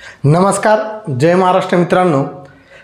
नमस्कार, जय महाराष्ट्र मित्रांनो.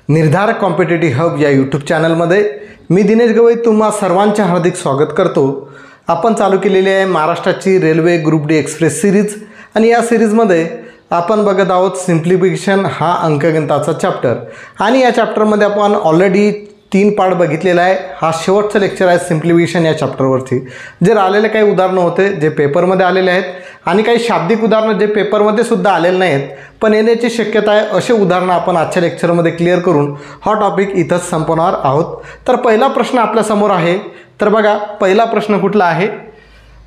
निर्धार कॉम्पिटिटिव्ह हब या यूट्यूब चॅनलमध्ये मी दिनेश गवई तुम्हा सर्वांचे हार्दिक स्वागत करतो. आपण चालू केलेली आहे महाराष्ट्राची railway group D express series आणि या सिरीजमध्ये आपण बघत आहोत सिम्प्लिफिकेशन हा अंकगणिताचा चॅप्टर. आणि या चॅप्टरमध्ये आपण ऑलरेडी 3 पार्ट बघितलेला आहे. हा शेवटचा लेक्चर आहे सिम्प्लिफिकेशन या चॅप्टरवरती. जे आलेले काही उदाहरणं होते जे पेपरमध्ये आलेले आहेत आणि काही शाब्दिक उदाहरणं जे पेपरमध्ये सुद्धा आलेले नाहीत पण येण्याची शक्यता आहे, असे उदाहरणं आपण आजच्या लेक्चरमध्ये क्लिअर करून हा टॉपिक इथंच संपवणार आहोत. तर पहिला प्रश्न आपल्यासमोर आहे. तर बघा, पहिला प्रश्न कुठला आहे?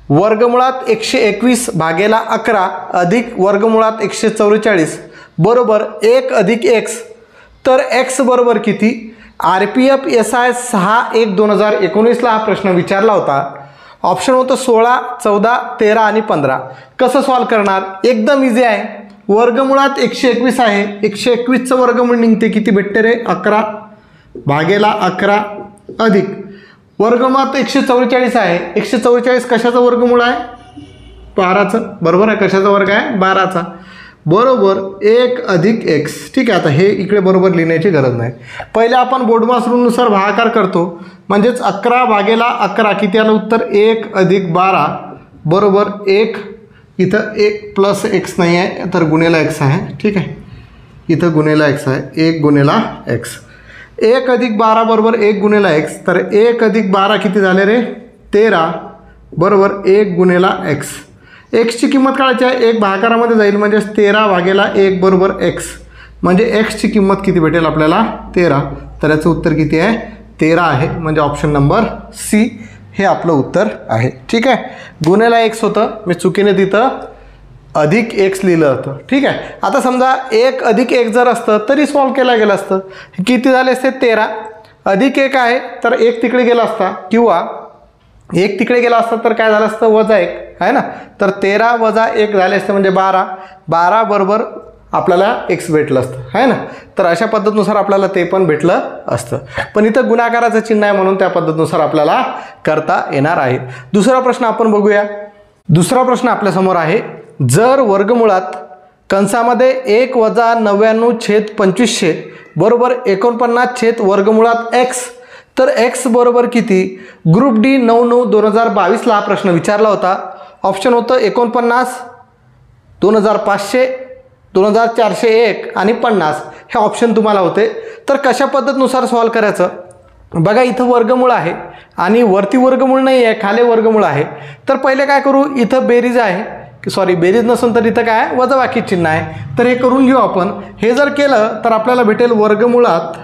वर्गमुळात 121 भागेला 11 अधिक वर्गमुळात 144 बरोबर 1 अधिक x. तर x बरोबर किती? RPF SI 6/1/2019ला हा प्रश्न विचारला होता. ऑप्शन होतं 16, 14, 13 आणि 15. कसं सॉल्व करणार? एकदम इझी आहे. वर्गमुळात 121 आहे. 121चं वर्गमूळ निघते किती भेटते रे? 11 भागेला 11 अधिक वर्गमुळात 144 आहे. 144 कशाचं वर्गमूळ आहे? 12चं. बरोबर आहे. कशाचा वर्ग आहे? 12चा. बरोबर 1 अधिक x. ठीक आहे. आता हे इकडे बरोबर लिहिण्याची गरज नाही. पहिले आपण बोर्डमास रूलनुसार भागाकार करतो. म्हणजेच 11 भागेला 11 किती आलं उत्तर? 1 अधिक 12 बरोबर 1. इथं 1 प्लस x नाही आहे तर गुणेला x आहे. ठीक आहे. इथं गुणेला x आहे. 1 गुणेला x. 1 अधिक 12 बरोबर 1 गुणेला x. तर 1 अधिक 12 किती झाले रे? 13 बरोबर 1 गुणेला x. एक्सची किंमत काढायची आहे. 1 भागाकारामध्ये जाईल म्हणजेच 13 भागेला 1 बरोबर x. म्हणजे एक्सची किंमत किती भेटेल आपल्याला? 13. तर याचं उत्तर किती आहे? 13 आहे. म्हणजे ऑप्शन नंबर सी हे आपलं उत्तर आहे. ठीक आहे. गुणेला x होतं, मी चुकीने तिथं अधिक x लिहिलं होतं. ठीक आहे. आता समजा 1 अधिक 1 जर असतं तरी सॉल्व केलं गेलं असतं. किती झाले असते? 13 अधिक 1 आहे तर 1 तिकडे गेला असता किंवा 1 तिकडे गेला असता तर काय झालं असतं? वजा 1 आहे ना. तर 13 वजा 1 झाले असते म्हणजे 12. 12 बरोबर आपल्याला x भेटलं असतं आहे ना. तर अशा पद्धतीनुसार आपल्याला ते पण भेटलं असतं. पण इथं गुणाकाराचं चिन्ह आहे म्हणून त्या पद्धतीनुसार आपल्याला करता येणार आहे. दुसरा प्रश्न आपण बघूया. दुसरा प्रश्न आपल्यासमोर आहे. जर वर्गमुळात कंसामध्ये 1 वजा 99/2500 बरोबर 49 वर्गमुळात x. तर x बरोबर किती? ग्रुप डी 9/9/2022ला हा प्रश्न विचारला होता. ऑप्शन होतं 49, 2500, 2401 आणि 50 हे ऑप्शन तुम्हाला होते. तर कशा पद्धतीनुसार सॉल्व करायचं? बघा, इथं वर्गमूळ आहे आणि वरती वर्गमूळ नाही आहे, खाली वर्गमूळ आहे. तर पहिले काय करू? इथं बेरीज आहे, सॉरी बेरीज नसून तर इथं काय वजाबाकी चिन्ह आहे. तर हे करून घेऊ आपण. हे जर केलं तर आपल्याला भेटेल वर्गमुळात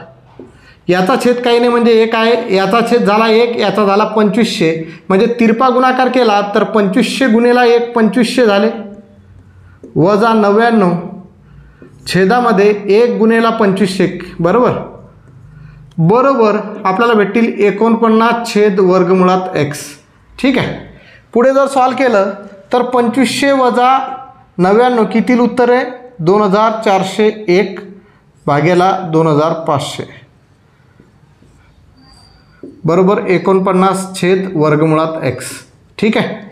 याचा छेद काही नाही म्हणजे 1 आहे. याचा छेद झाला 1, याचा झाला 2500 म्हणजे तिरपा गुणाकार केला तर 2500 गुणेला 1 2500 झाले वजा 99 छेदामध्ये 1 गुणेला 2500 बरोबर बरोबर आपल्याला भेटतील 49 छेद वर्गमुळात x. ठीक आहे. पुढे जर सॉल्व केलं तर 2500 वजा 99 किती उत्तर आहे? 2401 भागेला 2500 बरोबर 49 छेद वर्गमुळात x. ठीक आहे.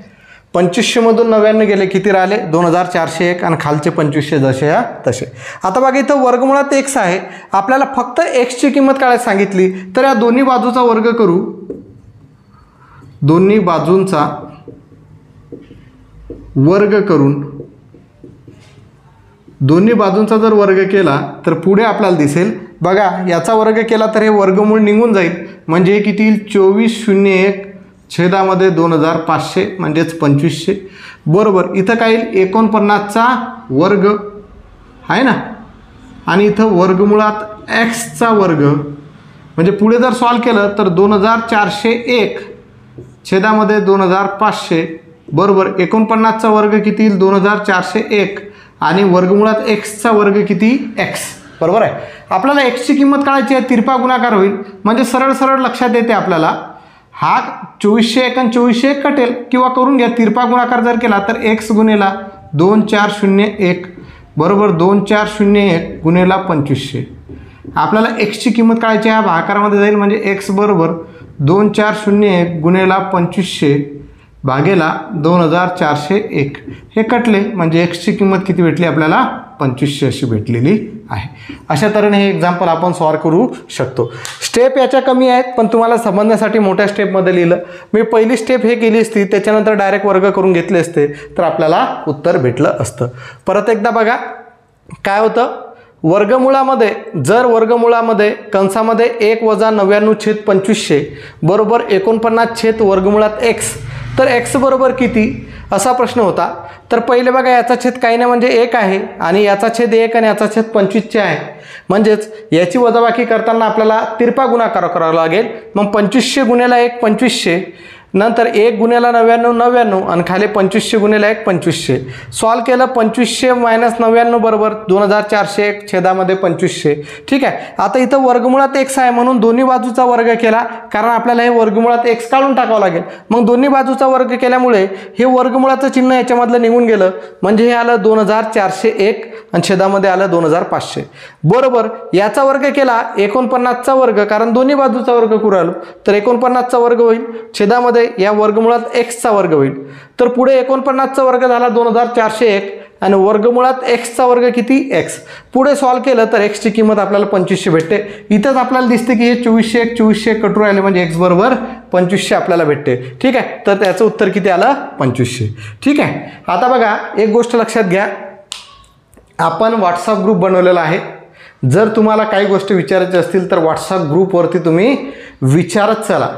2500मधून 99 गेले किती राहिले? 2401 आणि खालचे 2500 जसे या तसे. आता बघा, इथं वर्गमुळात x आहे. आपल्याला फक्त xची किंमत काढायला सांगितली तर या दोन्ही बाजूचा वर्ग करू. दोन्ही बाजूंचा वर्ग करून दोन्ही बाजूंचा जर वर्ग केला तर पुढे आपल्याला दिसेल बघा, याचा वर्ग केला तर हे वर्गमूळ निघून जाईल म्हणजे किती येईल? 2401 छेदामध्ये 2500 म्हणजेच 2500 बरोबर. इथं काय येईल? 49चा वर्ग आहे ना आणि इथं वर्गमुळात एक्सचा वर्ग म्हणजे पुढे जर सॉल्व केलं तर 2401 छेदामध्ये 2500 बरोबर 49चा वर्ग किती येईल? 2401 आणि वर्गमुळात एक्सचा वर्ग किती? x बरोबर आहे. आपल्याला एक्सची किंमत काढायची आहे. तिरपा गुणाकार होईल म्हणजे सरळ सरळ लक्षात येते आपल्याला. हा 2401 आणि 2401 कटेल किंवा करून घ्या. तिरपा गुणाकार जर केला तर x गुणेला 2401 बरोबर 2401 गुणेला 2500. आपल्याला एक्सची किंमत काढायची आहे. भागाकारामध्ये जाईल म्हणजे x बरोबर 2401 गुणेला 2500 भागेला 2401 हे कटले म्हणजे एक्सची किंमत किती भेटली आपल्याला 2500 अशी भेटलेली आहे। अशा तऱ्हेने हे एक्झाम्पल आपण सॉल्व करू शकतो। स्टेप याच्या कमी आहेत पण तुम्हाला समजण्यासाठी मोठ्या स्टेपमध्ये लिहिलं। मी पहिली स्टेप हे केली असती त्याच्यानंतर डायरेक्ट वर्ग करून घेतले असते तर आपल्याला उत्तर भेटलं असतं। परत एकदा बघा काय होतं, वर्गमुळामध्ये जर वर्गमुळामध्ये कंसामध्ये 1 - 99/2500 बरोबर 49 वर्गमुळात x तर x बरोबर किती असा प्रश्न होता। तर पहिले बघा याचा छेद काही नाही म्हणजे 1 आहे आणि याचा छेद 1 आणि याचा छेद 25 आहे म्हणजेच याची वजाबाकी करताना आपल्याला तिरपा गुणाकार करावा लागेल। मग 2500 गुणिले 1 2500 नंतर 1 गुणिले 99 99 आणि खाली 2500 गुणिले 1 2500 सॉल्व केलं 2500 - 99 बरोबर 2401 छेदामध्ये 2500 ठीक आहे। आता इथं वर्गमुळात x आहे म्हणून दोन्ही बाजूचा वर्ग केला कारण आपल्याला हे वर्गमुळात x काढून टाकावं लागेल। मग दोन्ही बाजूचा वर्ग केल्यामुळे हे वर्गमुळाचं चिन्ह याच्यामधलं निघून गेलं म्हणजे हे आलं 2401 आणि छेदामध्ये आलं 2500 बरोबर। याचा वर्ग केला 49चा वर्ग कारण दोन्ही बाजूचा वर्ग करू आलो तर 49चा वर्ग होईल छेदामध्ये या वर्गमुळात x चा वर्ग होईल तर पुढे 49चा वर्ग झाला 2401 आणि वर्गमुळात x चा वर्ग किती x पुढे सॉल्व केलं तर x ची किंमत आपल्याला 2500 भेटते। इथंच आपल्याला दिसते की हे 2401 कटू राहिले म्हणजे x बरोबर 2500 आपल्याला भेटते ठीक आहे। तर त्याचं उत्तर किती आलं 2500 ठीक आहे। आता बघा एक गोष्ट लक्षात घ्या, आपण व्हॉट्सअप ग्रुप बनवलेला आहे। जर तुम्हाला काही गोष्टी विचारायच्या असतील तर व्हॉट्सअप ग्रुपवरती तुम्ही विचारत चला।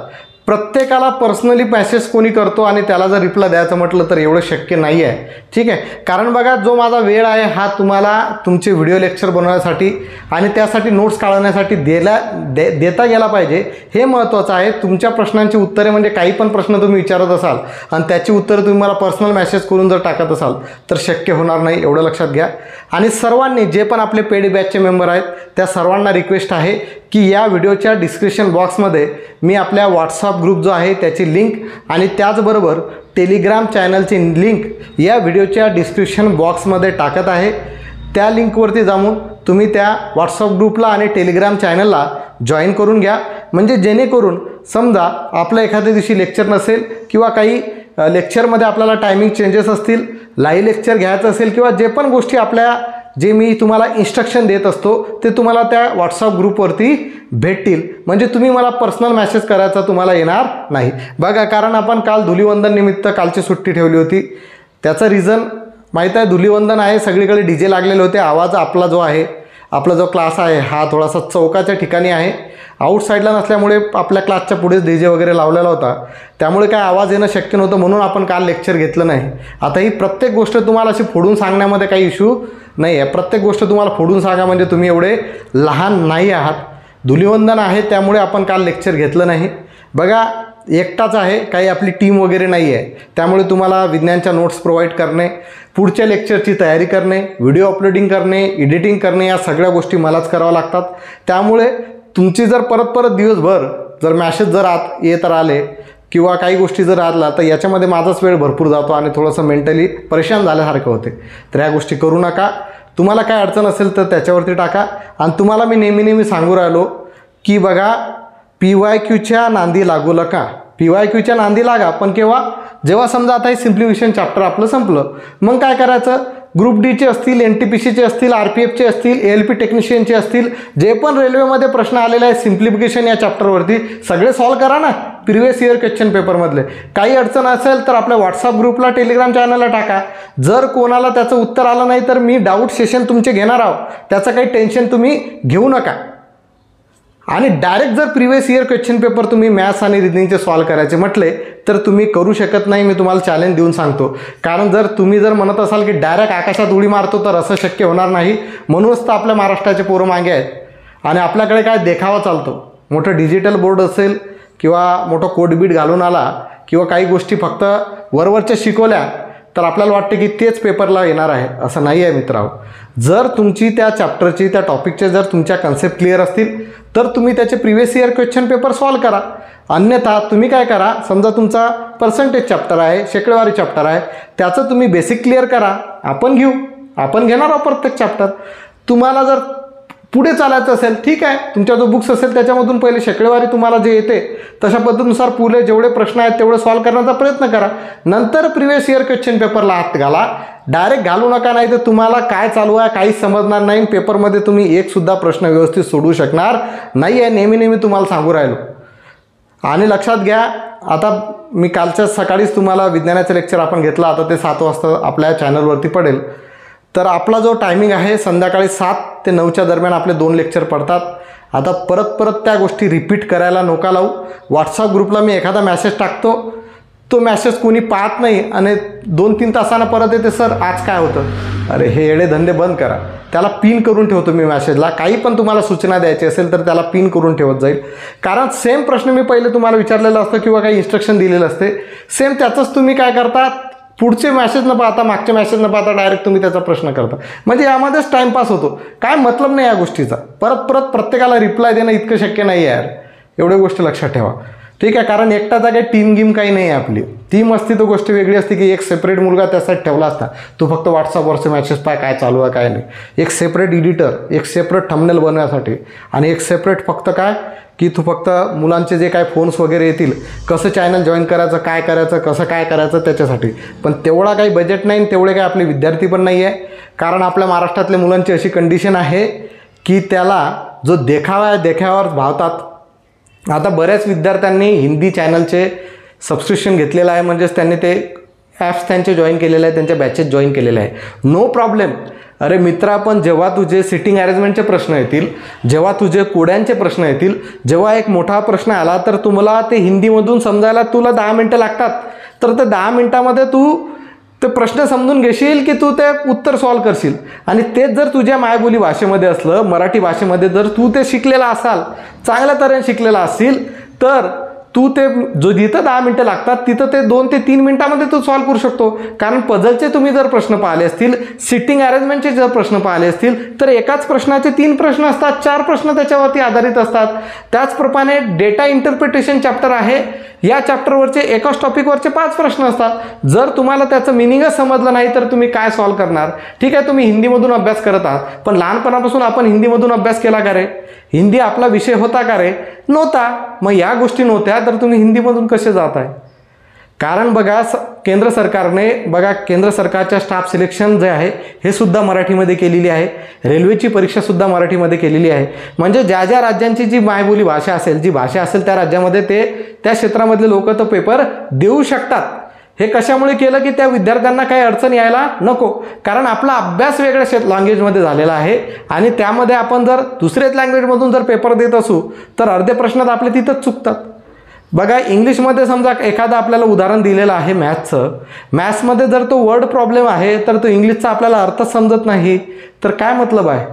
प्रत्येकाला पर्सनली मेसेज कोणी करतो आणि त्याला जर रिप्लाय द्यायचं म्हटलं तर एवढं शक्य नाही आहे ठीक आहे। कारण बघा जो माझा वेळ आहे हा तुम्हाला तुमचे व्हिडिओ लेक्चर बनवण्यासाठी आणि त्यासाठी नोट्स काढवण्यासाठी देता गेला पाहिजे हे महत्त्वाचं आहे। तुमच्या प्रश्नांची उत्तरे म्हणजे काही पण प्रश्न तुम्ही विचारत असाल आणि त्याची उत्तरं तुम्ही मला पर्सनल मेसेज करून जर टाकत असाल तर शक्य होणार नाही एवढं लक्षात घ्या। आणि सर्वांनी जे पण आपले पेड बॅचचे मेंबर आहेत त्या सर्वांना रिक्वेस्ट आहे की या व्हिडिओच्या डिस्क्रिप्शन बॉक्समध्ये मी आपल्या व्हॉट्सअप ग्रुप जो आहे त्याची लिंक आणि त्याचबरोबर टेलिग्राम चॅनलची लिंक या व्हिडिओच्या डिस्क्रिप्शन बॉक्समध्ये टाकत आहे। त्या लिंकवरती जाऊन तुम्ही त्या व्हॉट्सअप ग्रुपला आणि टेलिग्राम चॅनलला जॉईन करून घ्या म्हणजे जेणेकरून समजा आपलं एखाद्या दिवशी लेक्चर नसेल किंवा काही लेक्चरमध्ये आपल्याला टायमिंग चेंजेस असतील, लाईव्ह लेक्चर घ्यायचं असेल किंवा जे पण गोष्टी आपल्या जे मी तुम्हाला इन्स्ट्रक्शन देत असतो ते तुम्हाला त्या व्हॉट्सअप ग्रुपवरती भेटतील म्हणजे तुम्ही मला पर्सनल मेसेज करायचा तुम्हाला येणार नाही। बघा कारण आपण काल धुलीवंदन निमित्त कालची सुट्टी ठेवली होती त्याचं रिझन माहीत आहे, धुलीवंदन आहे सगळीकडे डीजे लागलेले होते। आवाज आपला जो आहे आपला जो क्लास आहे हा थोडासा चौकाच्या ठिकाणी आहे, आउटसाईडला नसल्यामुळे आपल्या क्लासच्या पुढेच डीजे वगैरे लावलेला होता त्यामुळे काय आवाज येणं शक्य नव्हतं म्हणून आपण काल लेक्चर घेतलं नाही। आता ही प्रत्येक गोष्ट तुम्हाला अशी फोडून सांगण्यामध्ये काही इश्यू नाही आहे, प्रत्येक गोष्ट तुम्हाला फोडून सांगा म्हणजे तुम्ही एवढे लहान नाही आहात। धुलीवंदन आहे त्यामुळे आपण काल लेक्चर घेतलं नाही। बघा एकटाच आहे, काही आपली टीम वगैरे नाही आहे त्यामुळे तुम्हाला विज्ञानच्या नोट्स प्रोव्हाइड करणे, पुढच्या लेक्चरची तयारी करणे, व्हिडिओ अपलोडिंग करणे, एडिटिंग करणे या सगळ्या गोष्टी मलाच कराव्या लागतात। त्यामुळे तुमची जर परत दिवसभर जर मॅसेज जर येत राहिले किंवा काही गोष्टी जर आल्या तर याच्यामध्ये माझाच वेळ भरपूर जातो आणि थोडंसं मेंटली परेशान झाल्यासारखं होते। तर या गोष्टी करू नका। तुम्हाला काय अडचण असेल तर त्याच्यावरती टाका आणि तुम्हाला मी नेहमी सांगू राहिलो की बघा PYQच्या नांदी लागू नका, PYQच्या नांदी लागा पण केव्हा जेव्हा समजा आता हे सिम्प्लिफिकेशन चॅप्टर आपलं संपलं मग काय करायचं, ग्रुप डीचे असतील, NTPCचे असतील, RPFचे असतील, ALP टेक्निशियनचे असतील, जे पण रेल्वेमध्ये प्रश्न आलेले आहेत सिम्प्लिफिकेशन या चॅप्टरवरती सगळे सॉल्व करा ना प्रिव्हियस इयर क्वेश्चन पेपरमधले। काही अडचण असेल तर आपल्या व्हॉट्सअप ग्रुपला टेलिग्राम चॅनलला टाका। जर कोणाला त्याचं उत्तर आलं नाही तर मी डाऊट सेशन तुमचे घेणार आहोत, त्याचं काही टेन्शन तुम्ही घेऊ नका। आणि डायरेक्ट जर प्रिव्हियस इयर क्वेश्चन पेपर तुम्ही मॅथ्स आणि रिजनिंगचे सॉल्व करायचे म्हटले तर तुम्ही करू शकत नाही, मी तुम्हाला चॅलेंज देऊन सांगतो। कारण जर तुम्ही जर म्हणत असाल की डायरेक्ट आकाशात उडी मारतो तर असं शक्य होणार नाही। म्हणूनच तर आपल्या महाराष्ट्राचे पोरं मागे आहेत आणि आपल्याकडे काय देखावा चालतो, मोठं डिजिटल बोर्ड असेल किंवा मोठं कोडबीट घालून आला किंवा काही गोष्टी फक्त वरवरच्या शिकवल्या तर आपल्याला वाटते की तेच पेपरला येणार आहे, असं नाही आहे मित्रांनो। जर तुमची त्या चॅप्टरची त्या टॉपिकचे जर तुमच्या कन्सेप्ट क्लिअर असतील तर तुम्ही त्याचे previous year question paper solve करा। अन्यथा तुम्ही काय करा, समजा तुमचा पर्सेंटेज चॅप्टर आहे, शेकडेवारी चॅप्टर आहे, त्याचं तुम्ही बेसिक क्लिअर करा, आपण घेणार आहोत प्रत्येक चॅप्टर। तुम्हाला जर पुढे चालायचं असेल ठीक आहे, तुमच्या जो बुक्स असेल त्याच्यामधून पहिले शेकडेवारी तुम्हाला जे येते तशा पद्धतीनुसार पुढे जेवढे प्रश्न आहेत तेवढे सॉल्व्ह करण्याचा प्रयत्न करा. नंतर प्रिव्हियस इयर क्वेश्चन पेपरला हात घाला. डायरेक्ट घालू नका, नाही तर तुम्हाला काय चालू आहे काहीच समजणार नाही. पेपरमध्ये तुम्ही एकसुद्धा प्रश्न व्यवस्थित सोडवू शकणार नाही आहे, नेहमी तुम्हाला सांगू राहिलो. आणि लक्षात घ्या, आता मी कालच्या सकाळीच तुम्हाला विज्ञानाचं लेक्चर आपण घेतलं, आता ते 7 वाजता आपल्या चॅनलवरती पडेल. तर आपला जो टायमिंग आहे संध्याकाळी 7 ते 9च्या दरम्यान आपले 2 लेक्चर पडतात. आता परत त्या गोष्टी रिपीट करायला नका लावू. व्हॉट्सअप ग्रुपला मी एखादा मॅसेज टाकतो, तो मॅसेज कोणी पाहत नाही आणि 2-3 तासानं परत येते, सर आज काय होतं. अरे हे येडे धंदे बंद करा. त्याला पिन करून ठेवतो मी मॅसेजला. काही पण तुम्हाला सूचना द्यायची असेल तर त्याला पिन करून ठेवत जाईल. कारण सेम प्रश्न मी पहिले तुम्हाला विचारलेला असतो किंवा काही इन्स्ट्रक्शन दिलेलं असते, सेम त्याचंच तुम्ही काय करता, पुढचे मॅसेज न पाहता मागचे मॅसेज न पाहता डायरेक्ट तुम्ही त्याचा प्रश्न करता. म्हणजे यामध्येच टाईमपास होतो. काय मतलब नाही या गोष्टीचा. परत प्रत्येकाला रिप्लाय देणं इतकं शक्य नाही आहे यार. एवढ्या गोष्टी लक्षात ठेवा ठीक आहे. कारण एकटाचा काही टीम गेम काही नाही आहे. आपली टीम असती तर गोष्ट वेगळी असते की एक सेपरेट मुलगा त्यासाठी ठेवला असता, तो फक्त व्हॉट्सअपवरचे मॅसेज पाय काय चालू आहे काय नाही. एक सेपरेट एडिटर, एक सेपरेट थंबनेल बनवण्यासाठी आणि एक सेपरेट फक्त काय की तू फक्त मुलांचे जे काय फोन्स वगैरे येतील, कसं चॅनल जॉईन करायचं, काय करायचं, कसं काय करायचं त्याच्यासाठी. पण तेवढा काही बजेट नाही, तेवढे काही आपले विद्यार्थी पण नाही आहे. कारण आपल्या महाराष्ट्रातल्या मुलांची अशी कंडिशन आहे की त्याला जो देखावा आहे देखाव्यावर भावतात. आता बऱ्याच विद्यार्थ्यांनी हिंदी चॅनलचे सबस्क्रिप्शन घेतलेलं आहे, म्हणजेच त्यांनी ते ॲप्स त्यांचे जॉईन केलेले आहे, त्यांच्या बॅचेस जॉईन केलेले आहे. No problem. अरे मित्रा, पण जेव्हा तुझे सिटिंग अरेंजमेंटचे प्रश्न येतील, जेव्हा तुझे कोड्यांचे प्रश्न येतील, जेव्हा एक मोठा प्रश्न आला तर तुम्हाला ते हिंदीमधून समजायला तुला 10 मिनटं लागतात. तर ते 10 मिनटामध्ये तू ते प्रश्न समजून घेशील की तू ते उत्तर सॉल्व करशील. आणि तेच जर तुझ्या मायबोली भाषेमध्ये असलं, मराठी भाषेमध्ये जर तू ते शिकलेला असाल, चांगल्या तऱ्हेने शिकलेला असेल, तर तू ते जो जिथं 10 मिनटं लागतात तिथं ते 2 ते 3 मिनटामध्ये तू सॉल्व करू शकतो. कारण पझलचे तुम्ही जर प्रश्न पाहिले असतील, सिटिंग अरेंजमेंटचे जर प्रश्न पाहिले असतील, तर एकाच प्रश्नाचे 3 प्रश्न असतात, 4 प्रश्न त्याच्यावरती आधारित असतात. त्याचप्रमाणे डेटा इंटरप्रिटेशन चॅप्टर आहे, या चॅप्टरवरचे एकाच टॉपिकवरचे 5 प्रश्न असतात. जर तुम्हाला त्याचं मिनिंगच समजलं नाही तर तुम्ही काय सॉल्व करणार. ठीक आहे, तुम्ही हिंदीमधून अभ्यास करत आहात, पण लहानपणापासून आपण हिंदीमधून अभ्यास केला का रे? हिंदी आपला विषय होता का रे? नव्हता. मग या गोष्टी नव्हत्या तर तुम्ही हिंदीमधून कसे जात आहे? कारण बघा, केंद्र सरकारच्या स्टाफ सिलेक्शन जे आहे हे सुद्धा मराठीमध्ये केलेली आहे. रेल्वेची परीक्षासुद्धा मराठीमध्ये केलेली आहे. म्हणजे ज्या ज्या राज्यांची जी मायबोली भाषा असेल, जी भाषा असेल त्या राज्यामध्ये ते त्या क्षेत्रामधले लोक तो पेपर देऊ शकतात. हे कशामुळे केलं की त्या विद्यार्थ्यांना काही अडचण यायला नको. कारण आपला अभ्यास वेगळ्या लँग्वेजमध्ये झालेला आहे आणि त्यामध्ये आपण जर दुसऱ्याच लँग्वेजमधून जर पेपर देत असू तर अर्धे प्रश्नात आपले तिथंच चुकतात. बघा, इंग्लिशमध्ये समजा एखादं आपल्याला उदाहरण दिलेलं आहे मॅथ्सचं, मॅथ्समध्ये जर तो वर्ड प्रॉब्लेम आहे तर तो इंग्लिशचा आपल्याला अर्थच समजत नाही, तर काय मतलब आहे?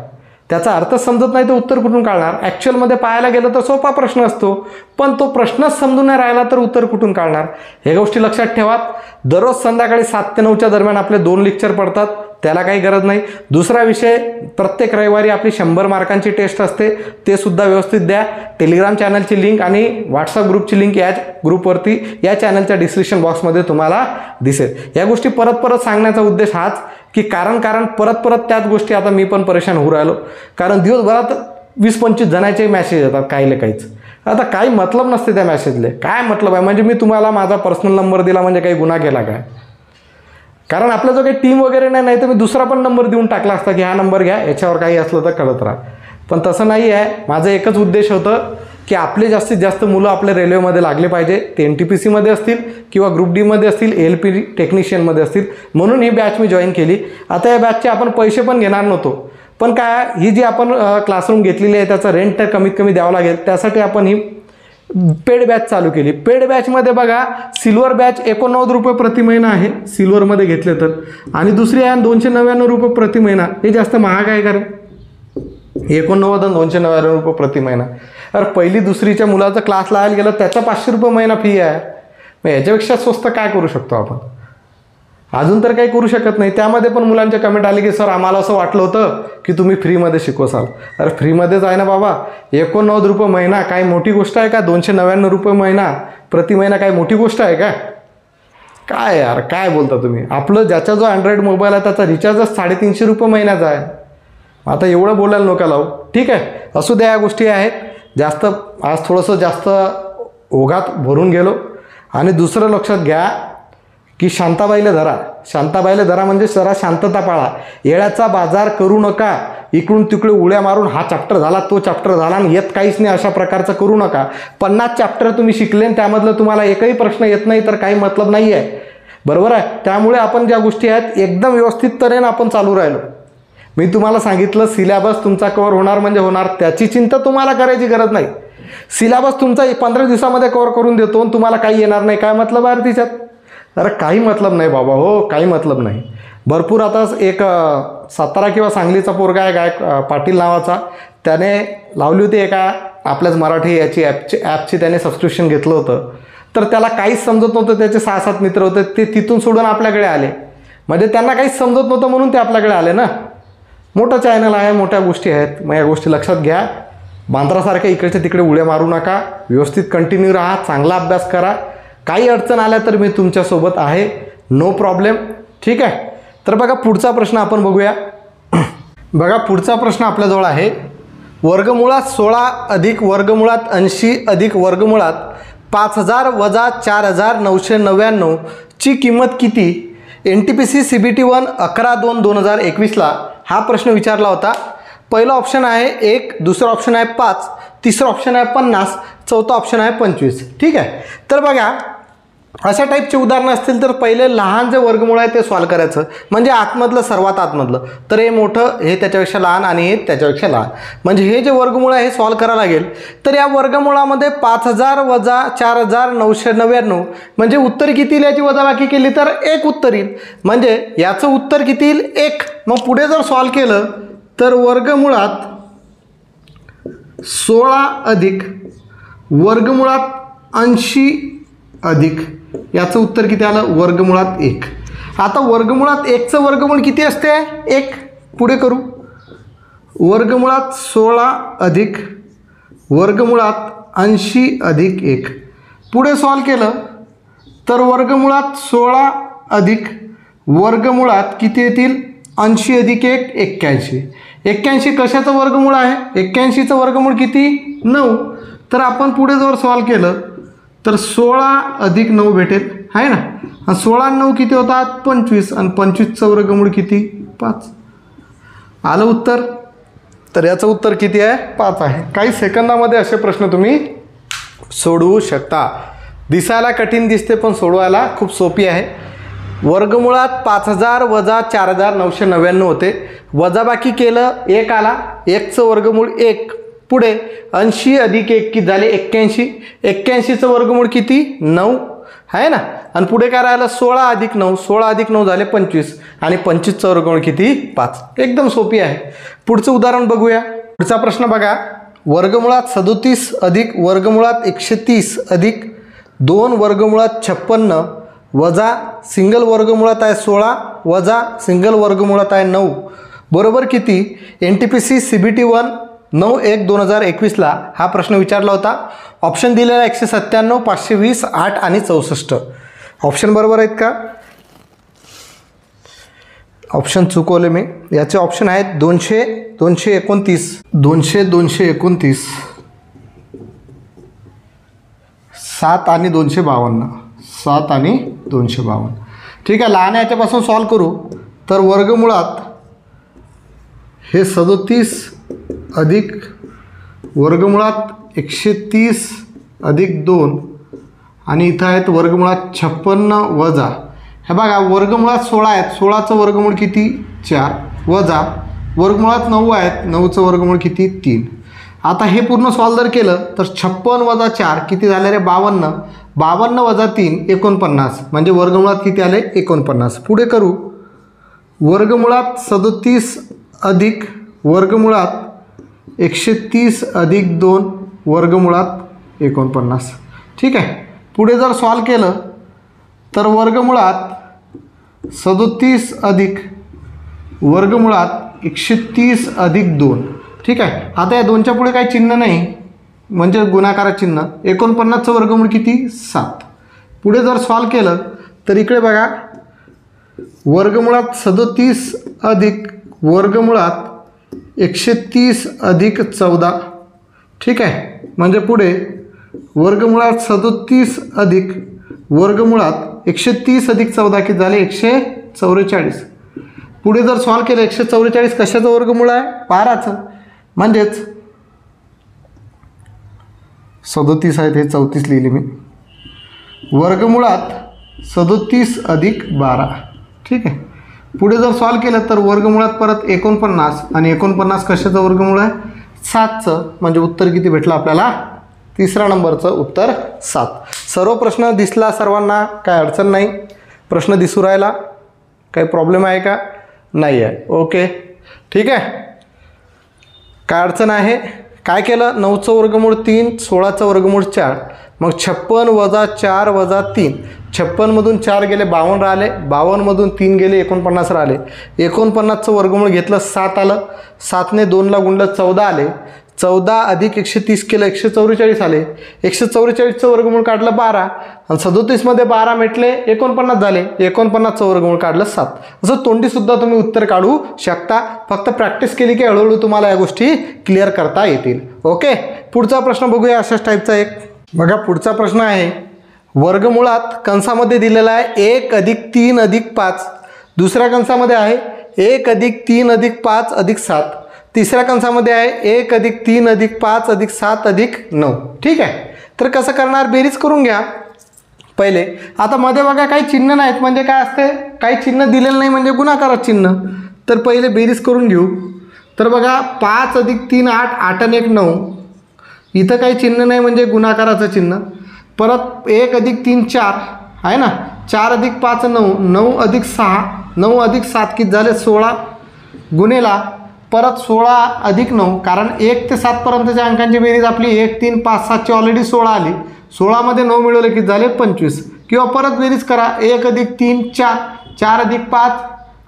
त्याचा अर्थच समजत नाही तर उत्तर कुठून काढणार? ॲक्च्युअलमध्ये पाहायला गेलं तर सोपा प्रश्न असतो, पण तो प्रश्नच समजून नाही राहिला तर उत्तर कुठून काढणार? हे गोष्टी लक्षात ठेवा. दररोज संध्याकाळी 7 ते 9च्या दरम्यान आपले 2 लेक्चर पडतात, त्याला काही गरज नाही. दुसरा विषय, प्रत्येक रविवारी आपली 100 मार्कांची टेस्ट असते, ते सुद्धा व्यवस्थित द्या. टेलिग्राम चॅनलची लिंक आणि व्हॉट्सअप ग्रुपची लिंक या ग्रुपवरती या चॅनलच्या डिस्क्रिप्शन बॉक्समध्ये तुम्हाला दिसेल. या गोष्टी परत सांगण्याचा उद्देश हाच की कारण परत त्याच गोष्टी आता मी पण परेशान होऊ राहिलो. कारण दिवसभरात 20-25 जणांचे मॅसेज येतात, काहीच. आता काही मतलब नसते त्या मॅसेजले. काय मतलब आहे? म्हणजे मी तुम्हाला माझा पर्सनल नंबर दिला म्हणजे काही गुन्हा केला काय? कारण आपला जो काही टीम वगैरे नाही तर मी दुसरा पण नंबर देऊन टाकला असता की हा नंबर घ्या, याच्यावर काही असलं तर कळत राहा. पण तसं नाही आहे. माझं एकच उद्देश होतं की आपले जास्तीत जास्त मुलं आपल्या रेल्वेमध्ये लागले पाहिजे. ते NTPCमध्ये असतील किंवा ग्रुप डीमध्ये असतील, LP टेक्निशियनमध्ये असतील. म्हणून ही बॅच मी जॉईन केली. आता या बॅचचे आपण पैसे पण घेणार नव्हतो, पण काय ही जी आपण क्लासरूम घेतलेली आहे त्याचा रेंट तर कमीत कमी द्यावं लागेल. त्यासाठी आपण ही पेड बॅच चालू केली. पेड बॅचमध्ये बघा, सिल्वर बॅच 89 रुपये प्रति महिना आहे सिल्वरमध्ये घेतले तर, आणि दुसरी आहे 299 रुपये प्रति महिना. हे जास्त महाग आहे कारण 89 आणि 299 रुपये प्रति महिना. अरे पहिली दुसरीच्या मुलाचा क्लास लावायला गेलं त्याचा 500 रुपये महिना फी आहे. मग याच्यापेक्षा स्वस्त काय करू शकतो आपण? अजून तर काही करू शकत नाही. त्यामध्ये पण मुलांचे कमेंट आले की सर आम्हाला असं वाटलं होतं की तुम्ही फ्रीमध्ये शिकवसाल. अरे फ्रीमध्येच आहे ना बाबा. 89 रुपये महिना काय मोठी गोष्ट आहे का? 299 रुपये महिना प्रति महिना काय मोठी गोष्ट आहे का? काय यार, काय बोलता तुम्ही? आपलं ज्याचा जो अँड्रॉइड मोबाईल आहे त्याचा रिचार्जच 350 रुपये महिन्याचा आहे. आता एवढं बोलायला नका लावू, ठीक आहे. असू द्या, या गोष्टी आहेत. जास्त आज थोडंसं जास्त ओघात भरून गेलो. आणि दुसरं लक्षात घ्या की शांताबाईला धरा म्हणजे जरा शांतता पाळा. येळाचा बाजार करू नका. इकडून तिकडे उड्या मारून हा चॅप्टर झाला, तो चॅप्टर झाला आणि येत काहीच नाही अशा प्रकारचं करू नका. 50 चॅप्टर तुम्ही शिकले आणि त्यामधलं तुम्हाला एकही प्रश्न येत नाही तर काही मतलब नाही आहे, बरोबर आहे. त्यामुळे आपण ज्या गोष्टी आहेत एकदम व्यवस्थित तऱ्हेनं आपण चालू राहिलो. मी तुम्हाला सांगितलं सिलेबस तुमचा कव्हर होणार म्हणजे होणार, त्याची चिंता तुम्हाला करायची गरज नाही. सिलेबस तुमचा 15 दिवसामध्ये कव्हर करून देतो आणि तुम्हाला काही येणार नाही, काय मतलब आहे तिच्यात? अरे काही मतलब नाही बाबा, हो काही मतलब नाही. भरपूर आता एक सातारा किंवा सांगलीचा पोरगा आहे पाटील नावाचा, त्याने लावली होती एका आपल्याच मराठी याची ॲपची त्याने सबस्क्रिप्शन घेतलं होतं. तर त्याला काहीच समजत नव्हतं. त्याचे 6-7 मित्र होते, ते तिथून सोडून आपल्याकडे आले. म्हणजे त्यांना काहीच समजत नव्हतं म्हणून ते आपल्याकडे आले ना. मोठं चॅनल आहे, मोठ्या गोष्टी आहेत. मग या गोष्टी लक्षात घ्या. बांद्रासारख्या इकडच्या तिकडे उड्या मारू नका. व्यवस्थित कंटिन्यू राहा, चांगला अभ्यास करा. काही अडचण आल्या तर मी तुमच्यासोबत आहे, नो प्रॉब्लेम, ठीक आहे. तर बघा पुढचा प्रश्न आपण बघूया. बघा पुढचा प्रश्न आपल्याजवळ आहे. वर्गमुळात 16 अधिक वर्गमुळात 80 अधिक वर्गमुळात 5000 वजा 4999 ची किंमत किती? NTPC CBT 1 11/2/2021 हा प्रश्न विचारला होता. पहिला ऑप्शन आहे 1, दुसरा ऑप्शन आहे 5, तिसरा ऑप्शन आहे 50, चौथा ऑप्शन आहे 25, ठीक आहे. तर बघा अशा टाईपचे उदाहरणं असतील तर पहिले लहान जे वर्गमूळ आहे ते सॉल्व करायचं, म्हणजे आतमधलं सर्वात आतमधलं. तर हे मोठं, हे त्याच्यापेक्षा लहान आणि हे त्याच्यापेक्षा लहान, म्हणजे हे जे वर्गमूळ आहे हे सॉल्व करावं लागेल. तर या वर्गमुळामध्ये 5000 वजा 4999 म्हणजे उत्तर किती येईल याची वजाबाकी केली तर 1 उत्तर येईल. म्हणजे याचं उत्तर किती येईल? 1. मग पुढे जर सॉल्व केलं तर वर्गमुळात 16 अधिक वर्गमुळात 80 अधिक याचं उत्तर किती आलं? वर्गमुळात 1. आता वर्गमुळात 1चं वर्गमूळ किती असते? 1. पुढे करू. वर्गमुळात 16 अधिक वर्गमुळात 80 अधिक 1. पुढे सॉल्व केलं तर वर्गमुळात 16 अधिक वर्गमुळात किती येतील? 80 अधिक 1 81. 81 कशाचं वर्गमूळ आहे? 81चं वर्गमूळ किती? 9. तर आपण पुढे जर सॉल्व केलं तर 16 अधिक 9 भेटेल, आहे ना. आणि 16 आणि 9 किती होतात? 25. आणि 25चं वर्गमूळ किती? 5. आलं उत्तर. तर याचं उत्तर किती आहे? 5 आहे. काही सेकंदामध्ये असे प्रश्न तुम्ही सोडवू शकता. दिसायला कठीण दिसते पण सोडवायला खूप सोपी आहे. वर्गमुळात 5000 वजा 4999 होते. वजाबाकी केलं 1 आला. 1चं वर्गमूळ 1. पुढे 80 अधिक 1 किती झाले? 81. 81चं वर्गमूळ किती? 9, आहे ना. आणि पुढे काय राहिलं? 16 अधिक 9. 16 अधिक 9 झाले 25. आणि 25चं वर्गमूळ किती? 5. एकदम सोपी आहे. पुढचं उदाहरण बघूया. पुढचा प्रश्न बघा. वर्गमुळात 37 अधिक वर्गमुळात 130 अधिक 2 वर्गमुळात 56 वजा सिंगल वर्गमुळात आहे 16 वजा सिंगल वर्गमुळात आहे 9 बरोबर किती? NTPC CBT 1 9/1/2021 हा प्रश्न विचारला होता. ऑप्शन दिलेला 197, 520, 8 आणि 64. ऑप्शन बरोबर आहेत का? ऑप्शन चुकवले मी. याचे ऑप्शन आहेत 200, 229, 200, 229, 7 आणि 252, 7 आणि 252. ठीक आहे. लहान याच्यापासून सॉल्व करू तर वर्गमुळात हे 37 अधिक वर्गमुळात 130 अधिक 2 आणि इथं आहेत वर्गमुळात 56 वजा, हे बघा वर्गमुळात 16 आहेत. 16चं वर्गमूळ किती? 4 वजा वर्गमुळात 9 आहेत. 9चं वर्गमूळ किती? 3. आता हे पूर्ण सॉल्व जर केलं तर 56 वजा 4 किती झाले रे? 52. 52 वजा 3 49. म्हणजे वर्गमुळात किती आले? 49. पुढे करू. वर्गमुळात 37 अधिक वर्गमुळात 130 अधिक 2 वर्गमुळात 49. ठीक आहे. पुढे जर सॉल्व केलं तर वर्गमुळात 37 अधिक वर्गमुळात 130 अधिक 2. ठीक आहे. आता या 2च्या पुढे काही चिन्ह नाही म्हणजे गुणाकाराचं चिन्ह. 49चं वर्गमूळ किती? 7. पुढे जर सॉल्व केलं तर इकडे बघा वर्गमुळात 37 अधिक वर्गमुळात 130 अधिक 14, ठीक आहे. म्हणजे पुढे वर्गमुळात 37 अधिक वर्गमुळात 130 अधिक 14 किती झाले 144. पुढे जर सॉल्व केलं 144 कशाचं वर्गमूळ आहे 12चं, म्हणजेच 37 आहे ते 34 लिहिले मी. वर्गमुळात 37 अधिक 12, ठीक आहे. पुढे जर सॉल्व केलं तर वर्गमुळात परत 49 आणि 49 कशाचं वर्गमूळ आहे 7चं, म्हणजे उत्तर किती भेटलं आपल्याला तिसरा नंबरचं उत्तर 7. सर्व प्रश्न दिसला सर्वांना, काय अडचण नाही, प्रश्न दिसू राहिला, काही प्रॉब्लेम आहे का नाही आहे. ओके ठीक आहे. काय अडचण आहे, काय केलं 9चं वर्गमूळ 3, 16चं वर्गमूळ 4, मग 56 वजा 4 वजा 3, 56मधून 4 गेले 52 राहिले, 52मधून 3 गेले 49 राहिले. 49चं वर्गमूळ घेतलं 7 आलं, 7ने 2ला गुणलं 14 आले, 14 अधिक 130 केलं 144 आले. 144चं वर्गमूळ काढलं 12 आणि 37मध्ये 12 मिटले 49 झाले. 49चं वर्गमूळ काढलं 7. असं तोंडीसुद्धा तुम्ही उत्तर काढू शकता. फक्त प्रॅक्टिस केली की हळूहळू तुम्हाला या गोष्टी क्लिअर करता येतील. ओके, पुढचा प्रश्न बघूया अशाच टाईपचा एक. बघा पुढचा प्रश्न आहे, वर्गमुळात कंसामध्ये दिलेला आहे 1 अधिक 3 अधिक 5, दुसऱ्या कंसामध्ये आहे 1 अधिक 3 अधिक 5 अधिक 7, तिसऱ्या कंसामध्ये आहे 1 अधिक 3 अधिक 5 अधिक 7 अधिक 9. ठीक आहे. तर कसं करणार, बेरीज करून घ्या पहिले. आता मध्ये बघा काही चिन्ह नाहीत, म्हणजे काय असते काही चिन्ह दिलेलं नाही म्हणजे गुणाकारात चिन्ह. तर पहिले बेरीज करून घेऊ. तर बघा 5 अधिक 3 8, 8 आणि 1 9, इथं काही चिन्ह नाही म्हणजे गुणाकाराचं चिन्ह. परत 1 अधिक 3 4 आहे ना, 4 अधिक 5 9, 9 अधिक 6, 9 अधिक 7 किती झाले 16, गुणेला परत 16 अधिक 9, कारण 1 ते 7 पर्यंतच्या अंकांची बेरीज आपली 1 3 5 7ची ऑलरेडी 16 आली. 16मध्ये 9 मिळवले किती झाले 25. किंवा परत बेरीज करा 1 अधिक 3 4, 4 अधिक 5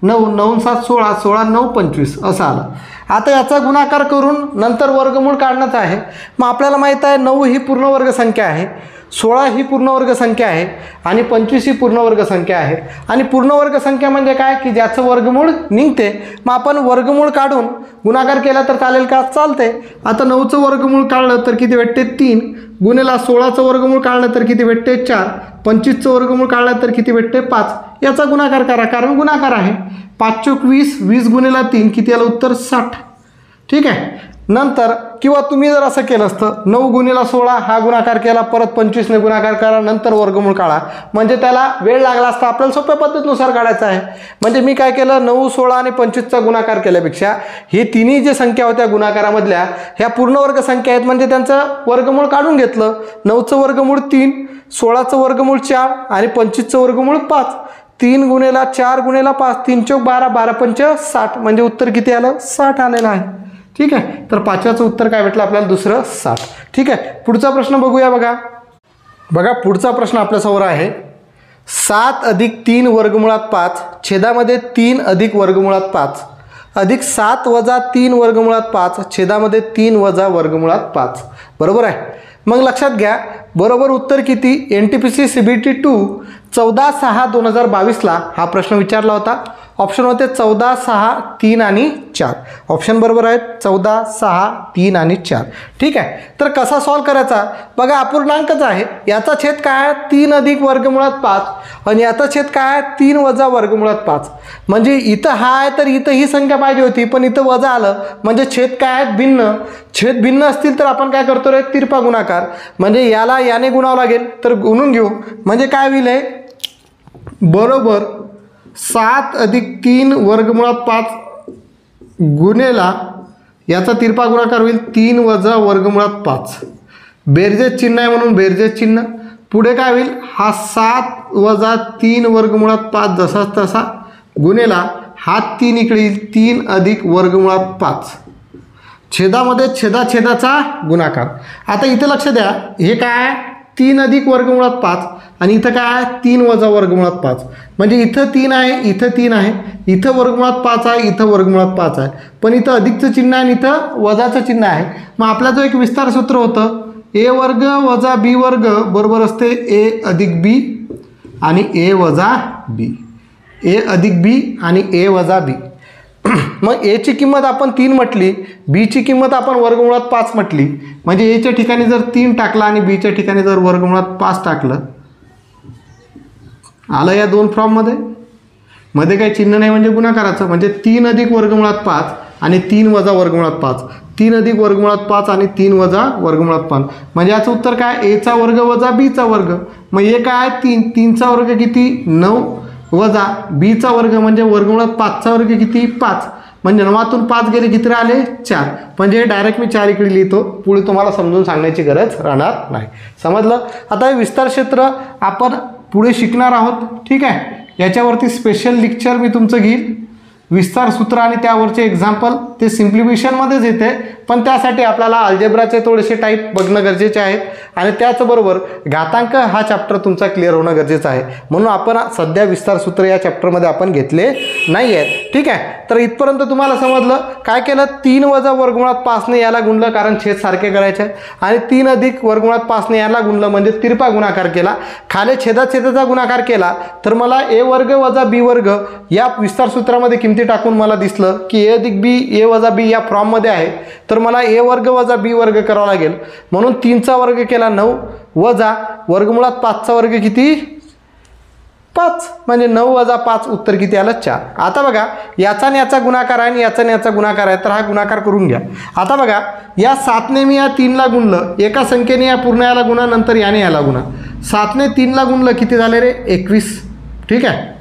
9, 9 7 16, 16 9 25 असं आलं. आता याचा गुणाकार करून नंतर वर्गमूळ काढणंच आहे. मग आपल्याला माहीत आहे 9 ही पूर्णवर्ग संख्या आहे, 16 ही पूर्णवर्ग संख्या आहे आणि 25 ही पूर्णवर्ग संख्या आहे. आणि पूर्णवर्ग संख्या म्हणजे काय की ज्याचं वर्गमूळ निघते. मग आपण वर्गमूळ काढून गुणाकार केला तर चालेल का, चालते. आता 9चं वर्गमूळ काढलं तर किती भेटते 3, गुणेला 16चं वर्गमूळ काढलं तर किती भेटते 4, 25चं वर्गमूळ काढलं तर किती भेटते 5. याचा गुणाकार करा कारण गुणाकार आहे. 5 चोक 20, 20 गुणेला 3 किती आलं उत्तर 60. ठीक आहे. नंतर किंवा तुम्ही जर असं केलं असतं 9 गुणेला 16 हा गुणाकार केला, परत 25ने गुणाकार करा, नंतर वर्गमूळ काढा, म्हणजे त्याला वेळ लागला असता. आपल्याला सोप्या पद्धतीनुसार काढायचं आहे. म्हणजे मी काय केलं 9 16 आणि 25चा गुणाकार केल्यापेक्षा हे तिन्ही जे संख्या होत्या गुणाकारामधल्या ह्या पूर्णवर्ग संख्या आहेत, म्हणजे त्यांचं वर्गमूळ काढून घेतलं. 9चं वर्गमूळ 3, 16चं वर्गमूळ 4 आणि 25चं वर्गमूळ 5. 3 गुणेला 4 गुणेला 5, 3 चौक 12, 12 पंच 60, म्हणजे उत्तर किती आलं 60 आलेलं आहे. ठीक आहे. तर 5व्याचं उत्तर काय भेटलं आपल्याला दुसरं 60. ठीक आहे. पुढचा प्रश्न बघूया. बघा पुढचा प्रश्न आपल्यासमोर आहे 7 अधिक 3 वर्गमुळात 5 छेदामध्ये 3 अधिक वर्गमुळात 5 अधिक 7 वजा 3 वर्गमुळात 5 छेदामध्ये 3 वजा वर्गमुळात 5. बरोबर आहे. मग लक्षात घ्या बरोबर उत्तर किती. NTPC CBT 2 14/6/2022ला हा प्रश्न विचारला होता. ऑप्शन होते 14 6 3 आणि 4. ऑप्शन बरोबर आहेत 14 6 3 आणि 4. ठीक आहे. तर कसा सॉल्व करायचा बघा, अपूर्णांकच आहे. याचा छेद काय आहे 3 अधिक वर्गमुळात 5 आणि याचा छेद काय आहे 3 वजा वर्गमुळात 5. म्हणजे इथं हा आहे तर इथं ही संख्या पाहिजे होती, पण इथं वजा आलं म्हणजे छेद काय आहेत भिन्न. छेद भिन्न असतील तर आपण काय करतो रे तिरपा गुणाकार, म्हणजे याला याने गुणावं लागेल. तर गुणून घेऊ म्हणजे काय होईल आहे बरोबर 7 अधिक 3 वर्गमुळात 5 गुणेला याचा तिरपा गुणाकार होईल 3 वजा वर्गमुळात 5. बेरजेच चिन्ह आहे म्हणून बेरजेच चिन्ह. पुढे काय होईल हा 7 वजा 3 वर्गमुळात 5 जसाच तसा गुणेला हा 3 इकडे येईल 3 अधिक वर्गमुळात 5. छेदामध्ये छेदाचा गुणाकार. आता इथे लक्ष द्या हे काय 3 अधिक वर्गमुळात 5 आणि इथं काय आहे 3 वजा वर्गमुळात 5. म्हणजे इथं 3 आहे, इथं 3 आहे, इथं वर्गमुळात 5 आहे, इथं वर्गमुळात 5 आहे, पण इथं अधिकचं चिन्ह आहे आणि इथं वजाचं चिन्ह आहे. मग आपला जो एक विस्तार सूत्र होतं a वर्ग वजा b वर्ग बरोबर असते a अधिक b आणि a वजा b, a अधिक b आणि a वजा b. मग एची किंमत आपण 3 म्हटली, बीची किंमत आपण वर्गमुळात 5 म्हटली, म्हणजे एच्या ठिकाणी जर 3 टाकला आणि बीच्या ठिकाणी जर वर्गमुळात 5 टाकलं, आलं या दोन फॉर्ममध्ये. मध्ये काही चिन्ह नाही म्हणजे गुणाकाराचं, म्हणजे 3 अधिक वर्गमुळात 5 आणि 3 वजा वर्गमुळात 5, 3 अधिक वर्गमुळात 5 आणि 3 वजा वर्गमुळात 5, म्हणजे याचं उत्तर काय, एचा वर्ग वजा बीचा वर्ग. मग हे काय 3, 3चा वर्ग किती 9 वजा बीचा वर्ग म्हणजे वर्गमुळात 5चा वर्ग किती 5, म्हणजे 9तून 5 गेले किती राहिले 4, म्हणजे डायरेक्ट मी 4 इकडे लिहितो, पुढे तुम्हाला समजून सांगण्याची गरज राहणार नाही. समजलं. आता हे विस्तार क्षेत्र आपण पुढे शिकणार आहोत. ठीक आहे, याच्यावरती स्पेशल लेक्चर मी तुमचं घेईन. विस्तार सूत्र आणि त्यावरचे एक्झाम्पल ते सिम्प्लिफिकेशनमध्येच येते, पण त्यासाठी आपल्याला अल्जेब्राचे थोडेसे टाईप बघणं गरजेचे आहेत आणि त्याचबरोबर घातांक हा चॅप्टर तुमचा क्लिअर होणं गरजेचं आहे. म्हणून आपण सध्या विस्तार सूत्र या चॅप्टरमध्ये आपण घेतले नाही आहेत. ठीक आहे, तर इथपर्यंत तुम्हाला समजलं. काय केलं, 3 वजा वर्गमुळात 5ने याला गुणलं कारण छेद सारखे करायचे आहे, आणि 3 अधिक वर्गमुळात 5ने याला गुणलं म्हणजे तिरपा गुणाकार केला. खाली छेदाचा गुणाकार केला तर मला ए वर्ग वजा बी वर्ग या विस्तार सूत्रामध्ये किमती टाकून मला दिसलं की ए अधिक बी ए वजा बी या फॉर्ममध्ये आहे, तर मला ए वर्ग वजा बी वर्ग करावा लागेल. म्हणून 3चा वर्ग केला 9 वजा वर्गमुळात 5चा वर्ग किती 5, म्हणजे 9 वजा 5 उत्तर किती आलं 4. आता बघा याचा आणि याचा गुणाकार आहे आणि याचा आणि याचा गुणाकार आहे, तर हा गुणाकार करून घ्या. आता बघा या 7ने मी या 3ला गुणलं, एका संख्येने या पूर्ण याला गुणा, नंतर याने याला गुणा. 7ने 3ला गुणलं किती झाले रे 21. ठीक आहे,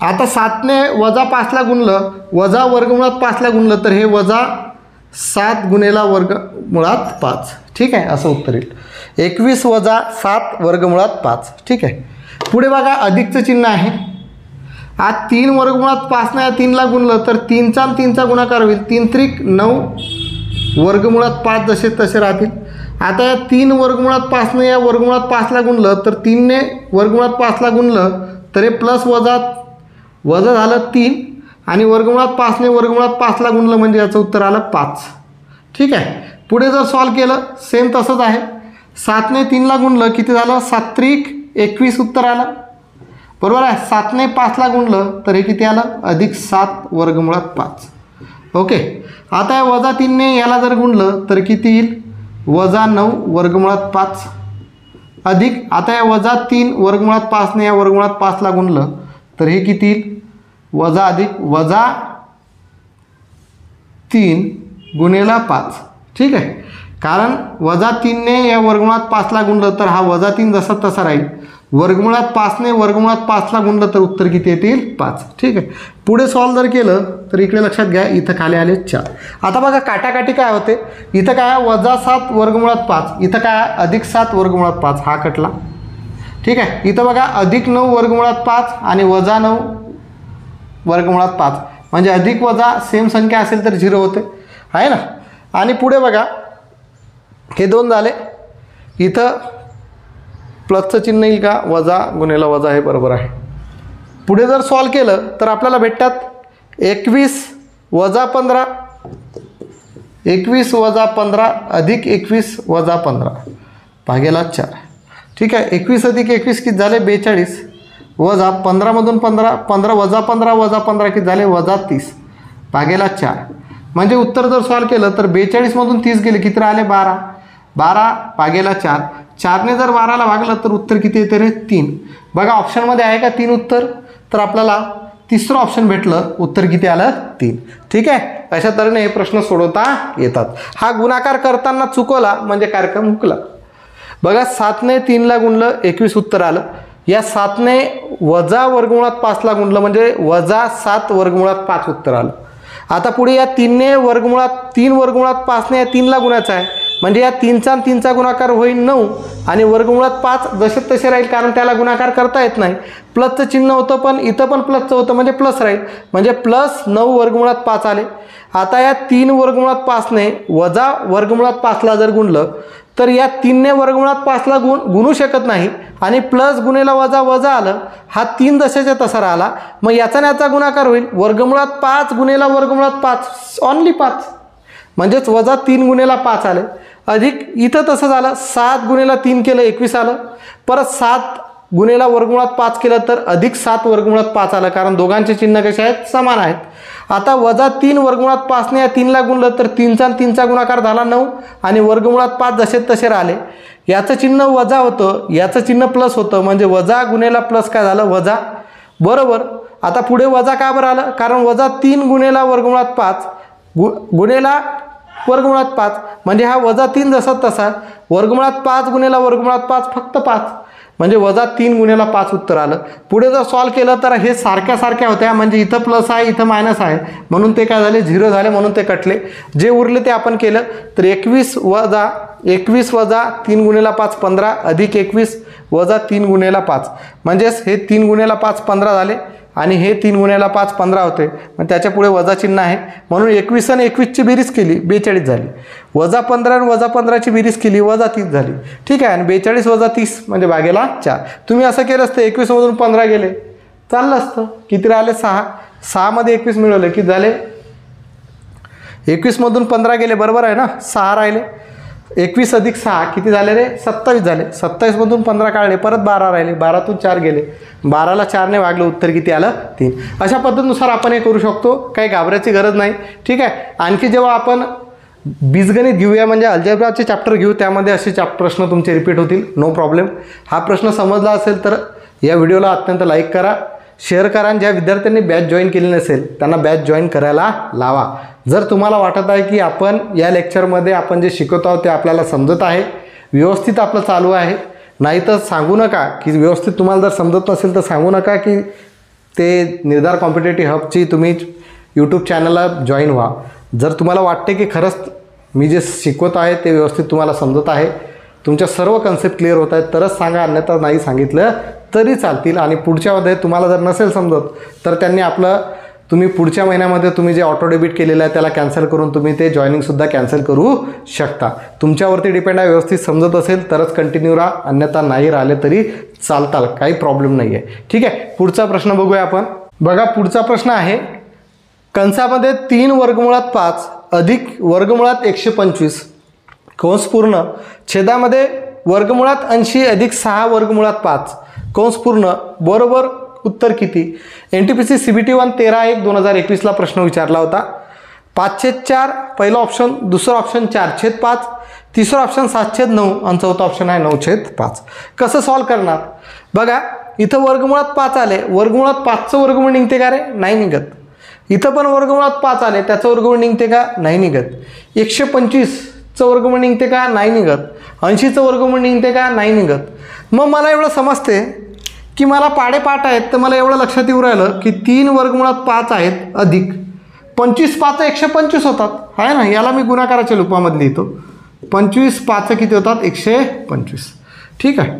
आता 7ने वजा 5ला गुणलं, वजा वर्गमुळात 5ला गुणलं, तर हे वजा 7 गुणेला वर्गमुळात 5. ठीक आहे, असं उत्तर येईल. 21 वजा 7 वर्गमुळात 5. ठीक आहे, पुढे बघा अधिकचं चिन्ह आहे. आज 3 वर्गमुळात 5ने या 3ला गुणलं तर 3चा आणि 3चा गुणाकार होईल, 3 त्रिक 9 वर्गमुळात 5 जसे तसे राहतील. आता या 3 वर्गमुळात 5ने या वर्गमुळात 5ला गुणलं तर 3ने वर्गमुळात 5ला गुणलं तर हे प्लस वजा झालं 3 आणि वर्गमुळात 5ने वर्गमुळात 5ला गुणलं म्हणजे याचं उत्तर आलं 5. ठीक आहे, पुढे जर सॉल्व केलं सेम तसंच आहे. 7ने 3ला गुणलं किती झालं 7 त्रिक 21 उत्तर आलं. बरोबर आहे. 7ने 5ला गुणलं तर हे किती आलं अधिक 7 वर्गमुळात 5. ओके, आता या वजा 3ने याला जर गुणलं तर किती येईल वजा 9 वर्गमुळात 5 अधिक, आता या वजा 3 वर्गमुळात 5ने या वर्गमुळात 5ला गुणलं तर हे किती येईल वजा अधिक वजा 3 गुणेला 5. ठीक आहे, कारण वजा 3ने या वर्गमुळात 5ला गुणलं तर हा वजा 3 जसा तसा राहील. वर्गमुळात 5ने वर्गमुळात 5ला गुणलं तर उत्तर किती येतील 5. ठीक आहे, पुढे सॉल्व जर केलं तर इकडे लक्षात घ्या इथं खाली आले 4. आता बघा काटाकाटी काय होते, इथं काय वजा 7 वर्गमुळात 5, इथं काय अधिक 7 वर्गमुळात 5, हा कटला. ठीक आहे, इथं बघा अधिक 9 वर्गमुळात 5 आणि वजा 9 वर्गमुळात 5, म्हणजे अधिक वजा सेम संख्या असेल तर 0 होते आहे ना. आणि पुढे बघा हे 2 झाले, इथं प्लसचं चिन्ह येईल का, वजा गुणेला वजा हे बरोबर आहे. पुढे जर सॉल्व केलं तर आपल्याला भेटतात 21 वजा 15, 21 वजा 15 अधिक 21 वजा 15 भागेला 4. ठीक आहे, 21 अधिक 21 किती झाले 42 वजा 15मधून 15 वजा 15 किती झाले वजा 30 भागेला 4. म्हणजे उत्तर जर सॉल्व केलं तर 42मधून 30 गेले किती राहिले 12 भागेला 4. 4ने जर 12ला भागलं तर उत्तर किती येते रे 3. बघा ऑप्शनमध्ये आहे का 3 उत्तर, तर आपल्याला तिसरं ऑप्शन भेटलं, उत्तर किती आलं 3. ठीक आहे, अशा तऱ्हेने हे प्रश्न सोडवता येतात. हा गुणाकार करताना चुकवला म्हणजे कार्यक्रम हुकला. बघा 7ने 3ला गुणलं 21 उत्तर आलं. या 7ने वजा वर्गमुळात 5ला गुणलं म्हणजे वजा 7 वर्गमुळात 5 उत्तर आलं. आता पुढे या 3 वर्गमुळात 5ने या 3ला गुणायचं आहे, म्हणजे या 3चा आणि 3चा गुणाकार होईल 9 आणि वर्गमुळात 5 जसे तसे राहील कारण त्याला गुणाकार करता येत नाही. प्लसचं चिन्ह होतं पण इथं पण प्लसचं होतं म्हणजे प्लस राहील, म्हणजे प्लस 9 वर्गमुळात 5 आले. आता या 3 वर्गमुळात 5ने वजा वर्गमुळात 5ला जर गुणलं तर या 3ने वर्गमुळात 5ला गुणू शकत नाही आणि प्लस गुणेला वजा आलं, हा 3 जशाच्या तसा राहिला. मग याचा आणि याचा गुणाकार होईल ववर्गमुळात 5 गुणेला वर्गमुळात 5 ओन्ली 5, म्हणजेच वजा 3 गुणेला 5 आले. अधिक इथं तसं झालं 7 गुणेला 3 केलं 21 आलं, परत 7 गुणेला वर्गमुळात 5 केलं तर अधिक 7 वर्गमुळात 5 आलं, कारण दोघांचे चिन्ह कसे आहेत, समान आहेत। आता वजा 3 वर्गमुळात 5 ने या 3ला गुणलं तर 3चा आणि 3चा गुणाकार झाला 9 आणि वर्गमुळात 5 जसे तसे राहिले। याचं चिन्ह वजा होतं, याचं चिन्ह प्लस होतं, म्हणजे वजा गुणेला प्लस काय झालं, वजा, बरोबर। आता पुढे वजा का बरं आलं, कारण वजा 3 गुणेला वर्गमुळात 5 गुणेला वर्गमुळात 5 म्हणजे हा वजा 3 जसा तसा, वर्गमुळात 5 गुणेला वर्गमुळात 5 फक्त 5, म्हणजे वजा 3 गुणेला 5 उत्तर आलं। पुढे जर सॉल्व केलं तर हे सारख्या सारख्या होत्या, म्हणजे इथं प्लस आहे इथं मायनस आहे, म्हणून ते काय झाले, 0 झाले, म्हणून ते कटले। जे उरले ते आपण केलं तर 21 वजा 3 गुणेला 5 15 अधिक 21 वजा 3 गुणेला 5, म्हणजेच हे 3 गुणेला 5 15 झाले आणि हे 3 गुणेला 5 15 होते, मग त्याच्या पुढे वजा चिन्ह आहे, म्हणून 21 आणि 21ची बेरीज केली 42 झाली। वजा 15 आणि वजा 15ची बेरीज केली वजा 30 झाली, ठीक आहे। आणि 42 वजा 30 म्हणजे भागेला 4। तुम्ही असं केलं असतं 21 मधून 15 गेले चाललं असतं, किती राहिले 6, 6 मध्ये 21 मिळवले किती झाले, 21 मधून 15 गेले, बरोबर आहे ना, 6 राहिले, 21 अधिक 6 किती झाले रे, 27 झाले, 27 मधून 15 काढले परत 12 राहिले, 12तून 4 गेले, 12ला 4ने भागलं उत्तर किती आलं, 3। अशा पद्धतीनुसार आपण हे करू शकतो, काही घाबरायची गरज नाही, ठीक आहे। आणखी जेव्हा आपण बीजगणित घेऊया म्हणजे अल्जेब्राचे चॅप्टर घेऊ, त्यामध्ये असे प्रश्न तुमचे रिपीट होतील, नो प्रॉब्लेम। हा प्रश्न समजला असेल तर या व्हिडिओला अत्यंत लाईक करा, शेअर करा, आणि ज्या विद्यार्थ्यांनी बॅच जॉईन केली नसेल त्यांना बॅच जॉईन करायला लावा। जर तुम्हाला वाटत आहे की आपण या लेक्चरमध्ये आपण जे शिकवत आहोत ते आपल्याला समजत आहे, व्यवस्थित आपलं चालू आहे, नाही तर सांगू नका की व्यवस्थित तुम्हाला जर समजत नसेल तर सांगू नका की ते निर्धार कॉम्पिटेटिव्ह हबची तुम्ही यूट्यूब चॅनलला जॉईन व्हा। जर तुम्हाला वाटते की खरंच मी जे शिकवत आहे ते व्यवस्थित तुम्हाला समजत आहे, तुमच्या सर्व कन्सेप्ट क्लिअर होत आहेत तरच सांगा, अन्यथा नाही सांगितलं तरी चालतील। आणि पुढच्यामध्ये तुम्हाला जर नसेल समजत तर त्यांनी आपलं तुम्ही पुढच्या महिन्यामध्ये तुम्ही जे ऑटो डेबिट केलेलं आहे त्याला कॅन्सल करून तुम्ही ते जॉईनिंगसुद्धा कॅन्सल करू शकता। तुमच्यावरती डिपेंड आहे, व्यवस्थित समजत असेल तरच कंटिन्यू राहा, अन्यथा नाही राहिले तरी चालताल, काही प्रॉब्लेम नाही आहे, ठीक आहे। पुढचा प्रश्न बघूया आपण। बघा पुढचा प्रश्न आहे, कंसामध्ये 3 वर्गमुळात 5 अधिक वर्गमुळात 125 कंस पूर्ण छेदामध्ये वर्गमुळात 80 अधिक 6 वर्गमुळात 5 कंस पूर्ण बरोबर उत्तर किती। NTPC CBT 1 13/1/2021 ला प्रश्न विचारला होता। 5/4 पहिला ऑप्शन, दुसरा ऑप्शन 4/5, तिसरा ऑप्शन 7/9 आणि चौथा ऑप्शन आहे 9/5। कसं सॉल्व करणार, बघा इथं वर्गमुळात 5 आले, वर्गमुळात 5चं वर्गमूळ निघते का रे, नाही निघत। इथं पण वर्गमुळात 5 आले, त्याचं वर्गमूळ निघते का, नाही निघत। 125चं वर्गमूळ निघते का, नाही निघत। 80चं वर्गमूळ निघते का, नाही निघत। मग मला एवढं समजते की मला पाडेपाठ आहेत, तर मला एवढं लक्षात येऊ राहिलं की 3 वर्गमुळात 5 आहेत अधिक 25 5 125 होतात, आहे ना, याला मी गुणाकाराच्या रूपामध्ये लिहितो, 25 5 किती होतात 125, ठीक आहे।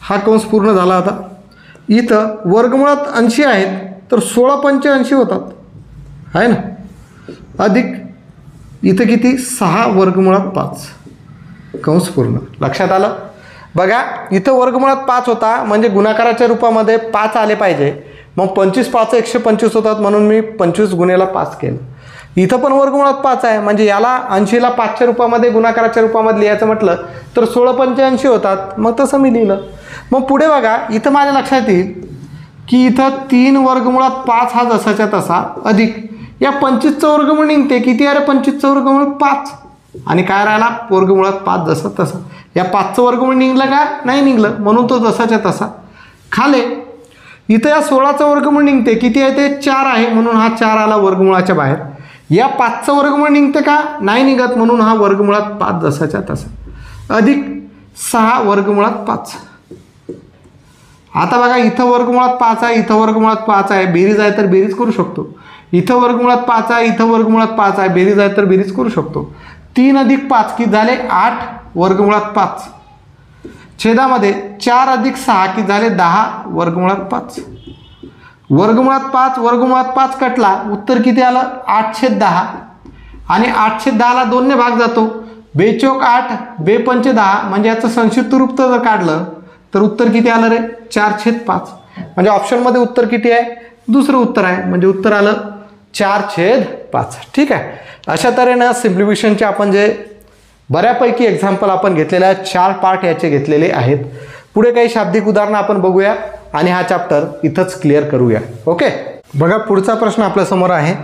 हा कंस पूर्ण झाला। आता इथं वर्गमुळात 80 आहेत तर 16 5 80 होतात, आहे ना, अधिक इथं किती 6 वर्गमुळात 5 कंस पूर्ण, लक्षात आलं। बघा इथं वर्गमुळात 5 होता म्हणजे गुणाकाराच्या रूपामध्ये 5 आले पाहिजे, मग 25 5 125 होतात, म्हणून मी 25 गुणेला 5 केलं। इथं पण वर्गमुळात 5 आहे म्हणजे याला 80ला 5च्या रूपामध्ये गुणाकाराच्या रूपामध्ये लिहायचं म्हटलं तर 16 5 80 होतात, मग तसं मी लिहिलं। मग पुढे बघा इथं माझ्या लक्षात येईल की इथं 3 वर्गमुळात 5 हा जसाच्या तसा अधिक या 25चं वर्गमूळ निघते, किती आहे रे 25चं वर्गमूळ 5, आणि काय राहिला वर्गमुळात 5 जसा तसा, या 5चं वर्गमूळ निघलं का, नाही निघलं, म्हणून तो जसाच्या तसा खाले। इथं या 16चं वर्गमूळ निघते, किती आहे ते 4 आहे, म्हणून हा 4 आला वर्गमुळाच्या बाहेर। या 5चं वर्गमूळ निघते का, नाही निघत, म्हणून हा वर्गमुळात 5 जसाच्या तसा अधिक 6 वर्गमुळात 5। आता बघा इथं वर्गमुळात 5 आहे, इथं वर्गमुळात 5 आहे, बेरीज आहे तर बेरीज करू शकतो। इथं वर्गमुळात 5 आहे, इथं वर्गमुळात 5 आहे, बेरीज आहे तर बेरीज करू शकतो। 3 अधिक 5 किती झाले 8 वर्गमुळात 5, छेदामध्ये 4 अधिक 6 किती झाले 10 वर्गमुळात 5, वर्गमुळात 5 वर्गमुळात 5 कटला, उत्तर किती आलं 8/10, आणि 8/10ला 2ने भाग जातो, 2 चौक 8 2 पंचे 10, म्हणजे याचं संक्षिप्त रूप जर काढलं तर उत्तर किती आलं रे 4/5, म्हणजे ऑप्शनमध्ये उत्तर किती आहे, दुसरं उत्तर आहे, म्हणजे उत्तर आलं 4/5, ठीक आहे। अशा तऱ्हेनं सिम्प्लिफिकेशनचे आपण जे बऱ्यापैकी एक्झाम्पल आपण घेतलेले आहेत, 4 पार्ट याचे घेतलेले आहेत। पुढे काही शाब्दिक उदाहरणं आपण बघूया आणि हा चॅप्टर इथंच क्लिअर करूया. ओके, बघा पुढचा प्रश्न आपल्या समोर आहे.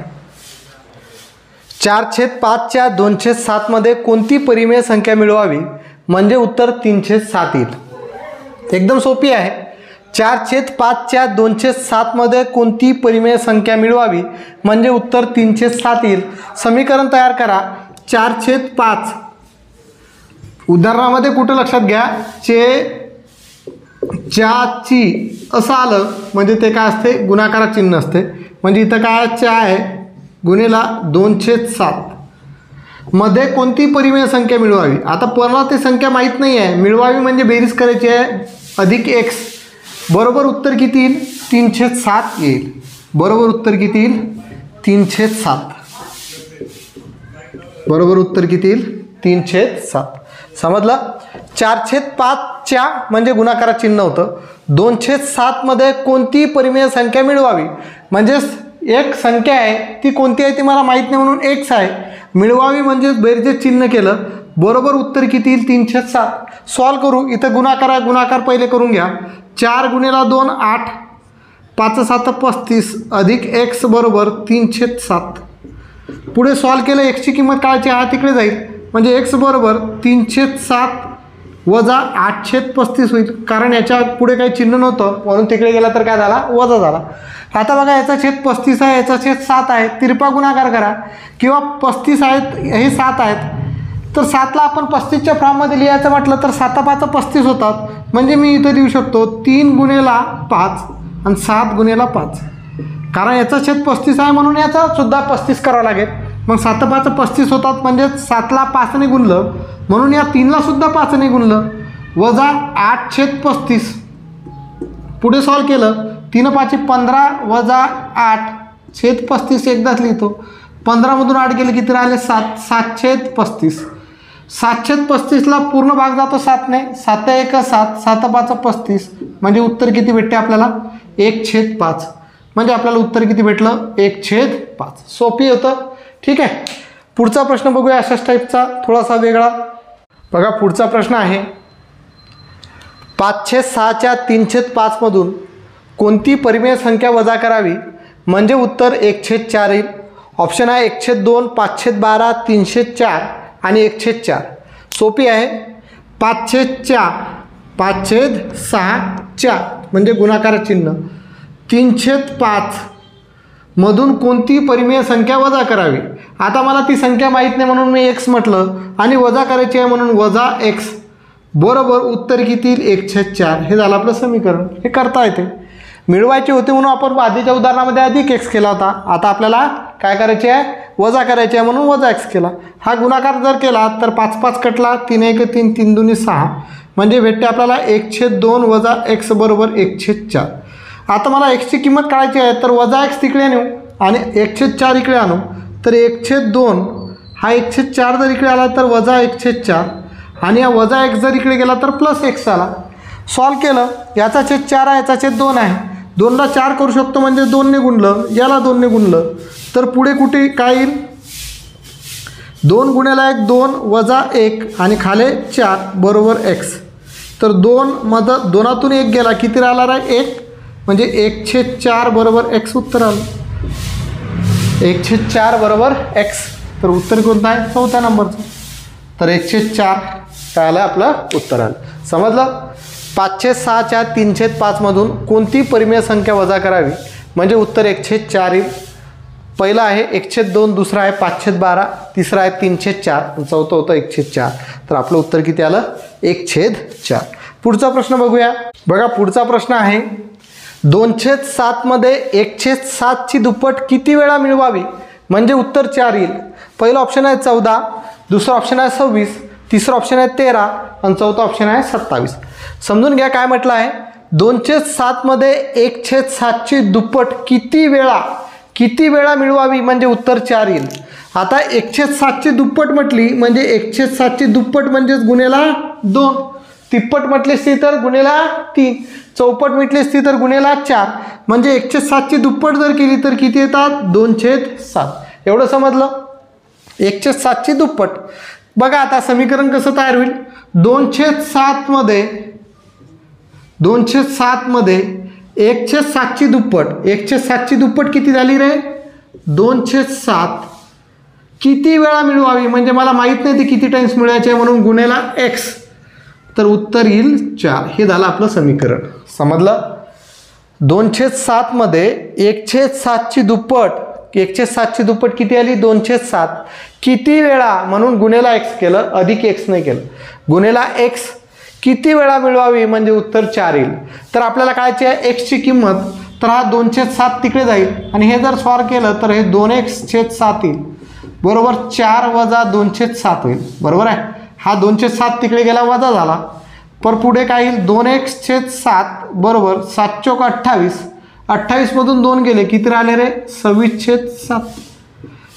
4/5च्या 2/7 मध्ये कोणती परिमेय संख्या मिळवावी म्हणजे उत्तर 3/7 येईल. एकदम सोपी आहे. 4/5च्या 2/7 मध्ये कोणती परिमेय संख्या मिळवावी म्हणजे उत्तर 3/7 येईल. समीकरण तयार करा. 4/5 उदाहरणामध्ये कुठं लक्षात घ्या, च्याची असं आलं म्हणजे ते काय असते, गुणाकारा चिन्ह असते. म्हणजे इथं काय च्या आहे गुणिला 2/7 मध्ये कोणती परिमेय संख्या मिळवावी. आता मला ती संख्या माहीत नाही आहे, मिळवावी म्हणजे बेरीज करायची आहे अधिक x. बरोबर उत्तर किती येईल, 3/7 येईल. बरोबर उत्तर किती येईल, 3/7. बरोबर उत्तर किती येईल, 3/7. समजलं. 4/5च्या म्हणजे गुणाकारा चिन्ह होतं. 2/7 मध्ये कोणती परिमेय संख्या मिळवावी म्हणजे एक संख्या आहे ती कोणती आहे ती मला माहीत नाही म्हणून x आहे. मिळवावी म्हणजे बेरजे चिन्ह केलं. बरोबर उत्तर किती येईल, 3/7. सॉल्व करू. इथं गुणाकार पहिले करून घ्या. 4 गुणिला 2 8, 5 7 35 अधिक x बरोबर 3/7. पुढे सॉल्व केलं, एक्सची किंमत काढायची, हा तिकडे जाईल म्हणजे x बरोबर 3/7 वजा 8/35 होईल. कारण याच्या पुढे काही चिन्ह नव्हतं म्हणून तिकडे गेला तर काय झाला, वजा झाला. आता बघा याचा छेद 35 आहे, याचा छेद 7 आहे. तिरपा गुणाकार करा किंवा 35 आहेत हे 7 आहेत तर 7ला आपण 35च्या फॉर्ममध्ये लिहायचं म्हटलं तर 7×5 35 होतात. म्हणजे मी इथं देऊ शकतो 3 गुणिला 5 आणि 7 गुणिला 5. कारण याचा छेद 35 आहे म्हणून याचा सुद्धा 35 करावं लागेल. मग 7×5 35 होतात म्हणजे 7ला 5ने गुणलं म्हणून या 3ला सुद्धा 5ने गुणलं वजा 8/35. पुढे सॉल्व केलं 3×5 15 वजा 8/35 एकदाच लिहितो. 15मधून 8 गेले किती राहिले 7, 7/35. 7/35ला पूर्ण भाग जातो 7ने, 7×1 7, 7×5 35. म्हणजे उत्तर किती भेटते आपल्याला, 1/5. म्हणजे आपल्याला उत्तर किती भेटलं, 1/5. सोपी होतं. ठीक आहे, पुढचा प्रश्न बघूया अशाच टाईपचा, थोडासा वेगळा. बघा पुढचा प्रश्न आहे. 5/6च्या 3/5 मधून कोणती परिमेय संख्या वजा करावी म्हणजे उत्तर 1/4 येईल. ऑप्शन आहे 1/2, 5/12, 3/4 आणि 1/4. सोपी आहे. 5/4 5/6 म्हणजे गुणाकार चिन्ह. 3/5 मधून कोणती परिमेय संख्या वजा करावी. आता मला ती संख्या माहीत नाही म्हणून मी x म्हटलं आणि वजा करायची आहे म्हणून वजा x. बरोबर उत्तर किती येईल, 1/4. हे झालं आपलं समीकरण. हे करता येते. मिळवायचे होते म्हणून आपण आधीच्या उदाहरणामध्ये अधिक x केला होता. आता आपल्याला काय करायचे आहे, वजा करायचे आहे म्हणून वजा x केला. हा गुणाकार जर केला तर 5×5 कटला, 3×1 3, 3×2 6 म्हणजे भेटते आपल्याला 1/2 वजा x बरोबर 1/4. आता मला xची किंमत काढायची आहे तर वजा x तिकडे नेऊ आणि 1/4 इकडे आणू तर 1/2 हा 1/4 जर इकडे आला तर वजा 1/4 आणि हा वजा x जर इकडे गेला तर प्लस x आला. सॉल्व केलं, याचा छेद 4 आहे, याचा छेद 2 आहे. 2ला 4 करू शकतो म्हणजे 2ने गुणलं, याला 2ने गुणलं तर पुढे कुठे काय येईल, 2 गुणिला 1 2 वजा 1 आणि खाले 4 बरोबर x. तर 2तून 1 गेला किती राहिला आहे 1 म्हणजे 1/4 बरोबर x उत्तर आलं. 1/4 बरोबर x. तर उत्तर कोणतं आहे, 4थ्या नंबरचं. तर 1/4 काय आलं आपलं उत्तर आलं. समजलं. 5/6च्या 3/5 मधून कोणती परिमेय संख्या वजा करावी म्हणजे उत्तर 1/4 येईल. पहिला आहे 1/2, दुसरा आहे 5/12, तिसरा आहे 3/4 आणि चौथं होतं 1/4. तर आपलं उत्तर किती आलं, 1/4. पुढचा प्रश्न बघूया. बघा पुढचा प्रश्न आहे 2/7 मध्ये 1/7 ची दुप्पट किती वेळा मिळवावी म्हणजे उत्तर 4 येईल. पहिला ऑप्शन आहे 14, दुसरा ऑप्शन आहे 26, तिसरा ऑप्शन आहे 13 आणि चौथा ऑप्शन आहे 27. समजून घ्या काय म्हटलं आहे. 2/7 मध्ये 1/7 ची दुप्पट किती वेळा मिळवावी म्हणजे उत्तर 4 येईल. आता 1/7 ची दुप्पट म्हटली म्हणजे 1/7 ची दुप्पट म्हणजेच गुणेला 2, तिप्पट म्हटली असती तर गुणेला 3, चौपट म्हटली असती तर गुणेला 4. म्हणजे 1/7 ची दुप्पट जर केली तर किती येतात 2/7. एवढं समजलं. 1/7 ची दुप्पट. बघा आता समीकरण कसं तयार होईल. 2/7 मध्ये 207 मध्ये 1/7 दुप्पट, 1/7 दुप्पट किती झाली रे? 2/7 किती वेळा मिळवावी, म्हणजे मला माहीत नाही ते किती टाइम्स मिळवायचे आहे म्हणून गुणेला x, तर उत्तर येईल 4. हे झालं आपलं समीकरण. समजलं? 2/7 मध्ये 1/7 दुप्पट, 1/7 दुप्पट किती आली? 2/7 किती वेळा म्हणून गुणेला x केलं, अधिक x नाही केलं, गुणेला x किती वेळा मिळवावी म्हणजे उत्तर 4 येईल. तर आपल्याला कायची आहे x ची किंमत, तर हा 2/7 तिकडे जाईल आणि हे जर सॉल्व केलं तर हे 2x/7 येईल, बरोबर. 4 वजा 2/7 होईल, बरोबर आहे. हा 2/7 तिकडे गेला, वजा झाला, पर पुढे काय येईल? 2x/7 बरोबर 7 चौक 28, 28 मधून 2 गेले, किती राहिले रे? 26/7.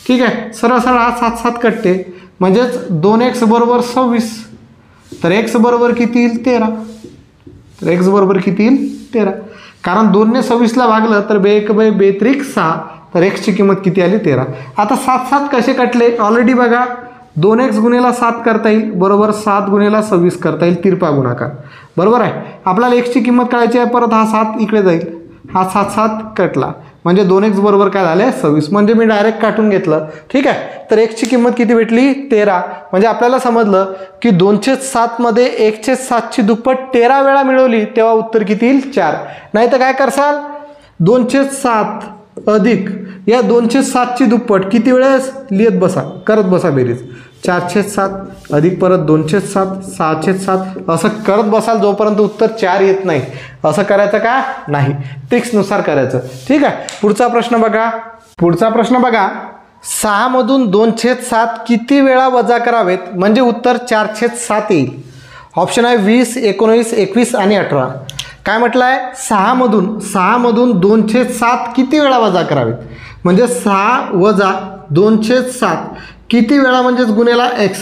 ठीक आहे, सरळ सरळ हा 7 7 कटते, म्हणजेच 2x बरोबर 26, तर x बरोबर किती येईल? 13. तर x बरोबर किती येईल? 13. कारण 2 ने 26ला भागलं तर 2×1=2 6, तर x ची किंमत किती आली? 13. आता 7 7 कसे कटले? ऑलरेडी बघा, 2x गुणेला 7 करता येईल, बरोबर 7 गुणेला 26 करता येईल, तिरपा गुणाकार, बरोबर आहे. आपल्याला x ची किंमत काढायची आहे, परत हा 7 इकडे जाईल, हा 7 7 कटला, म्हणजे 2x बरोबर काय झाले? 26, म्हणजे मी डायरेक्ट काटून घेतलं. ठीक आहे, तर x ची किंमत किती भेटली? 13. म्हणजे आपल्याला समजलं की 2/7 मध्ये 1/7 दुप्पट 13 वेळा मिळवली तेव्हा उत्तर किती येईल? 4. नाही तर काय करसाल? 2/7 अधिक या 2/7 दुप्पट किती वेळेस लिहित बसा, करत बसा बेरीज. 4/7 अधिक परत 2/7, 6/7 असं करत बसाल जोपर्यंत उत्तर 4 येत नाही. असं करायचं का? नाही, ट्रिक्सनुसार करायचं. ठीक आहे, पुढचा प्रश्न बघा. पुढचा प्रश्न बघा, 6 मधून 2/7 किती वेळा वजा करावेत म्हणजे उत्तर 4/7 येईल. ऑप्शन आहे 20, 19, 21 आणि 18. काय म्हटलं आहे? 6 मधून 2/7 किती वेळा वजा करावेत म्हणजे 6 वजा 2/7 किती वेळा म्हणजेच गुणेला x,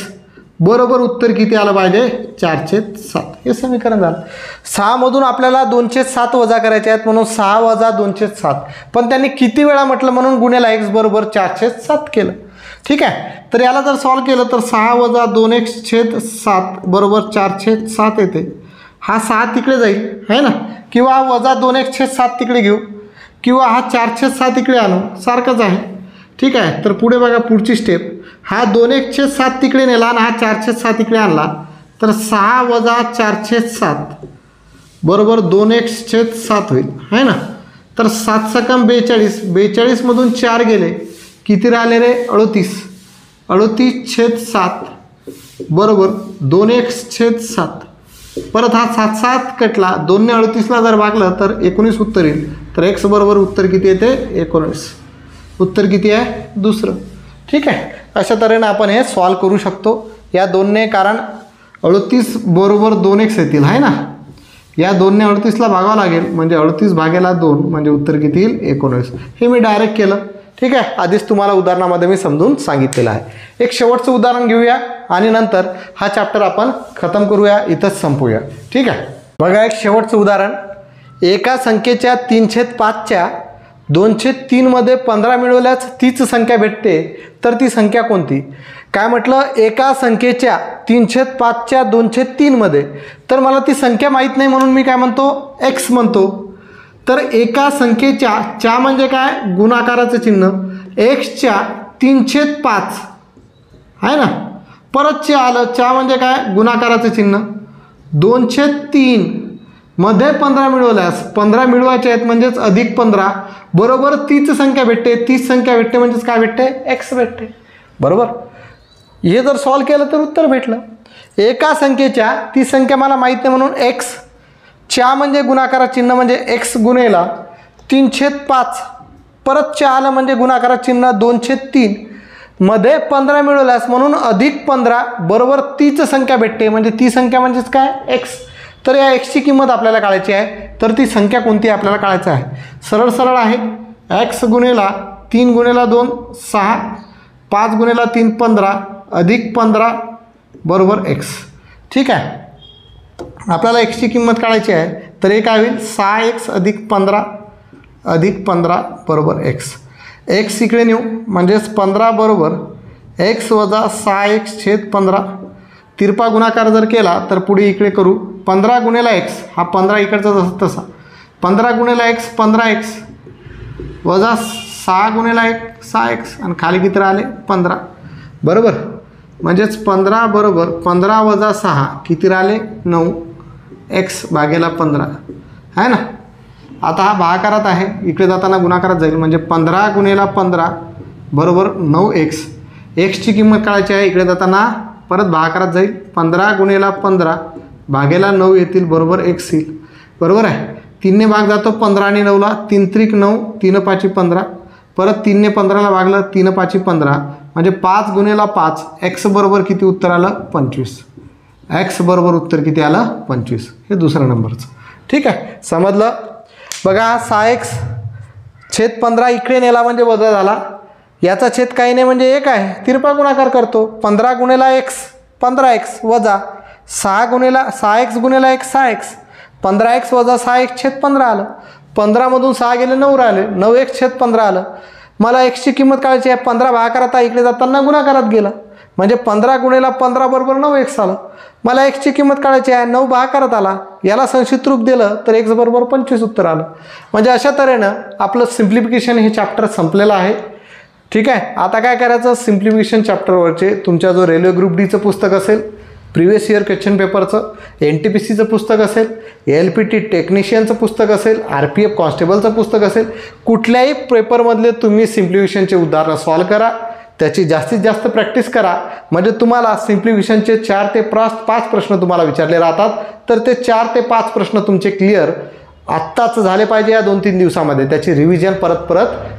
बरोबर उत्तर किती आलं पाहिजे? 4/7. हे समीकरण झालं. 6 मधून आपल्याला 2/7 वजा करायचे आहेत म्हणून 6 वजा 2/7, पण त्यांनी किती वेळा म्हटलं म्हणून गुणेला x बरोबर 4/7 केलं. ठीक आहे, तर याला जर सॉल्व केलं तर 6 वजा 2x/7 बरोबर 4/7 येते. हा 6 तिकडे जाईल आहे ना, किंवा वजा 2x/7 तिकडे घेऊ, किंवा हा 4/7 इकडे आणू, सारखंच आहे. ठीक आहे, तर पुढे बघा पुढची स्टेप, हा 2x/7 तिकडे नेला आणि हा 4/7 इकडे आणला, तर 6 वजा 4/7 बरोबर 2x/7 होईल आहे ना. तर 7 सकम 42, 42 मधून 4 गेले, किती राहिले रे? 38, 38/7 बरोबर 2x/7. परत हा 7 7 कटला, 2 ने 38ला जर भागलं तर 19 उत्तर येईल. तर x बरोबर उत्तर किती येते? 19. उत्तर किती आहे? दुसरं. ठीक आहे, अशा तऱ्हेने आपण हे सॉल्व करू शकतो या 2 ने, कारण 38 बरोबर 2x येतील आहे ना. या 2 ने 38ला भागावं लागेल, म्हणजे 38 भागेला 2 म्हणजे उत्तर किती येईल? 19. हे मी डायरेक्ट केलं. ठीक आहे, आधीच तुम्हाला उदाहरणामध्ये मी समजून सांगितलेलं आहे. एक शेवटचं उदाहरण घेऊया आणि नंतर हा चॅप्टर आपण खतम करूया, इथंच संपूया. ठीक आहे, बघा एक शेवटचं उदाहरण. एका संख्येच्या 3/5च्या 2/3 मध्ये 15 मिळवल्यास तीच संख्या भेटते, तर ती संख्या कोणती? काय म्हटलं? एका संख्येच्या 3/5च्या 2/3 मध्ये, तर मला ती संख्या माहीत नाही म्हणून मी काय म्हणतो? x म्हणतो. तर एका संख्येच्या, च्या म्हणजे काय? गुणाकाराचं चिन्ह, x/3/5 आहे ना. परत च्या आलं, च्या म्हणजे काय? गुणाकाराचं चिन्ह. 2/3 मध्ये 15 मिळवल्यास, 15 मिळवायचे आहेत म्हणजेच अधिक 15 बरोबर तीच संख्या भेटते. तीच संख्या भेटते म्हणजेच काय भेटते? x भेटते, बरोबर. हे जर सॉल्व केलं तर उत्तर भेटलं. एका संख्येच्या, ती संख्या मला माहीत नाही म्हणून x, च्या म्हणजे गुणाकाराचं चिन्ह म्हणजे x गुणेला 3/5, परत च्या आलं म्हणजे गुणाकाराचं चिन्ह 2/3 मध्ये 15 मिळवल्यास म्हणून अधिक 15 बरोबर तीच संख्या भेटते, म्हणजे ती संख्या म्हणजेच काय? x. तर या x ची किंमत आपल्याला काढायची आहे, तर ती संख्या कोणती आपल्याला काढायचं आहे. सरळ सरळ आहे, x गुणेला 3 गुणेला 2 6, 5 गुणेला 3 15 अधिक 15 बरोबर x. ठीक आहे, आपल्याला x ची किंमत काढायची आहे, तर हे काय होईल? 6x अधिक 15 बरोबर x. x इकडे नेऊ म्हणजेच 15 बरोबर x वजा 6x/15. तिरपा गुणाकार जर केला तर पुढे इकडे करू, 15 गुणिले एक्स, हा 15 इकडचा जसा तसा 15 गुणिले एक्स 15x वजा 6 गुणिले 1 6x आणि खाली किती राहिले 15 बरोबर. म्हणजेच 15 बरोबर 15 वजा 6 किती राहिले 9x भागेला 15 आहे ना. आता हा भागाकारात आहे, इकडे जाताना गुणाकारात जाईल म्हणजे 15 गुणिले 15 बरोबर 9x. एक्सची किंमत काढायची आहे, इकडे जाताना परत भागाकारात जाईल 15 गुणिले 15 भागेला 9 येतील बरोबर x येईल बरोबर आहे. 3 ने भाग जातो 15 आणि 9ला 3 त्रिक 9 3 5 15 परत 3 ने 15ला भागलं 3 5 15 म्हणजे 5 गुणिले 5 x बरोबर किती उत्तर आलं 25. x बरोबर उत्तर किती आलं 25. हे दुसऱ्या नंबरचं. ठीक आहे, समजलं. बघा 6x छेद 15 इकडे नेला म्हणजे वजा झाला, याचा छेद काही नाही म्हणजे 1 आहे, तिरपा गुणाकार करतो 15 गुणिले x 15x वजा 6x गुणिले 1 6x 15x वजा 6x छेद 15 आलं. 15 मधून 6 गेले 9 राहिले 9x छेद 15 आलं. मला एक्सची किंमत काढायची आहे, 15 भागाकारात आहे, इकडे जाताना गुणाकारात गेला म्हणजे 15 गुणिले 15 बरोबर 9x आलं. मला एक्सची किंमत काढायची आहे, 9 भागाकारात आला, याला संक्षिप्त रूप दिलं तर x बरोबर 25 उत्तर आलं. म्हणजे अशा तऱ्हेनं आपलं सिम्प्लिफिकेशन हे चॅप्टर संपलेलं आहे. ठीक आहे, आता काय करायचं, सिम्प्लिफिकेशन चॅप्टरवरचे तुमच्या जो रेल्वे ग्रुप डीचं पुस्तक असेल, प्रिव्हियस इयर क्वेश्चन पेपरचं, NTPCचं पुस्तक असेल, LPT टेक्निशियनचं पुस्तक असेल, RPF कॉन्स्टेबलचं पुस्तक असेल, कुठल्याही पेपरमधले तुम्ही सिम्प्लिफिकेशनचे उदाहरणं सॉल्व करा, त्याची जास्तीत जास्त प्रॅक्टिस करा. म्हणजे तुम्हाला सिम्प्लिफिकेशनचे 4 ते 5 प्रश्न तुम्हाला विचारले राहतात, तर ते 4 ते 5 प्रश्न तुमचे क्लिअर आत्ताच झाले पाहिजे या 2-3 दिवसामध्ये, त्याची रिव्हिजन परत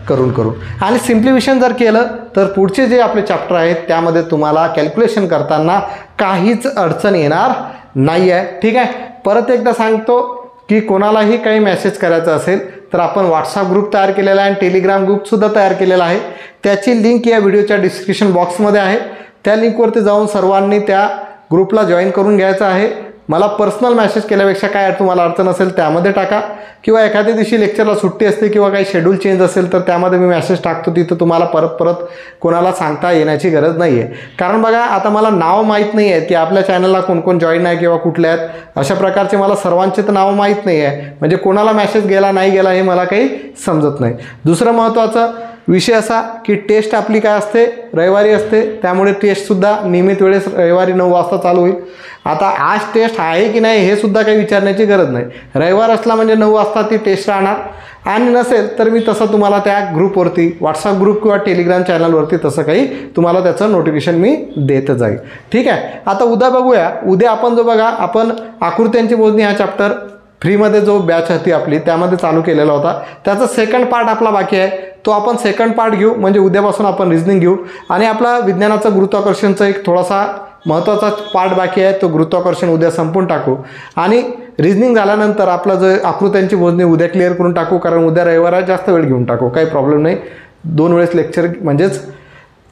करून आणि सिम्प्लिफिकेशन जर केलं तर पुढचे जे आपले चॅप्टर आहेत त्यामध्ये तुम्हाला कॅल्क्युलेशन करताना काहीच अडचण येणार नाही आहे. ठीक आहे, परत एकदा सांगतो की कोणालाही काही मेसेज करायचा असेल तर आपण व्हॉट्सअप ग्रुप तयार केलेला आहे आणि टेलिग्राम ग्रुपसुद्धा तयार केलेला आहे. त्याची लिंक या व्हिडिओच्या डिस्क्रिप्शन बॉक्समध्ये आहे. त्या लिंकवरती जाऊन सर्वांनी त्या ग्रुपला जॉईन करून घ्यायचं आहे. मला पर्सनल मेसेज केल्यापेक्षा काय तुम्हाला अडचण असेल त्यामध्ये टाका, किंवा एखाद्या दिवशी लेक्चरला सुट्टी असते किंवा काही शेड्यूल चेंज असेल तर त्यामध्ये मी मेसेज टाकतो, तिथं तुम्हाला परत कोणाला सांगता येण्याची गरज नाही आहे. कारण बघा आता मला नाव माहीत नाही आहे की आपल्या चॅनलला कोण जॉईन आहे किंवा कुठले आहेत, अशा प्रकारचे मला सर्वांचे तर नाव माहीत नाही आहे, म्हणजे कोणाला मेसेज गेला नाही गेला हे मला काही समजत नाही. दुसरं महत्त्वाचं विषय असा की टेस्ट आपली काय असते रविवारी असते, त्यामुळे टेस्टसुद्धा नियमित वेळेस रविवारी 9 वाजता चालू होईल. आता आज टेस्ट आहे की नाही हे सुद्धा काही विचारण्याची गरज नाही, रविवार असला म्हणजे 9 वाजता ती टेस्ट राहणार, आणि नसेल तर मी तसं तुम्हाला त्या ग्रुपवरती व्हॉट्सअप ग्रुप किंवा टेलिग्राम चॅनलवरती तसं काही तुम्हाला त्याचं नोटिफिकेशन मी देत जाईल. ठीक आहे, आता उद्या बघूया. उद्या आपण जो बघा आपण आकृत्यांची मोजणी हा चॅप्टर फ्रीमध्ये जो बॅच होती आपली त्यामध्ये चालू केलेला होता, त्याचा सेकंड पार्ट आपला बाकी आहे, तो आपण सेकंड पार्ट घेऊ. म्हणजे उद्यापासून आपण रिझनिंग घेऊ आणि आपला विज्ञानाचं गुरुत्वाकर्षणचा एक थोडासा महत्त्वाचा पार्ट बाकी आहे, तो गुरुत्वाकर्षण उद्या संपून टाकू आणि रिझनिंग झाल्यानंतर आपला जो आकृत्यांची मोजणी उद्या क्लिअर करून टाकू, कारण उद्या रविवार जास्त वेळ घेऊन टाकू, काही प्रॉब्लेम नाही. 2 वेळेस लेक्चर म्हणजेच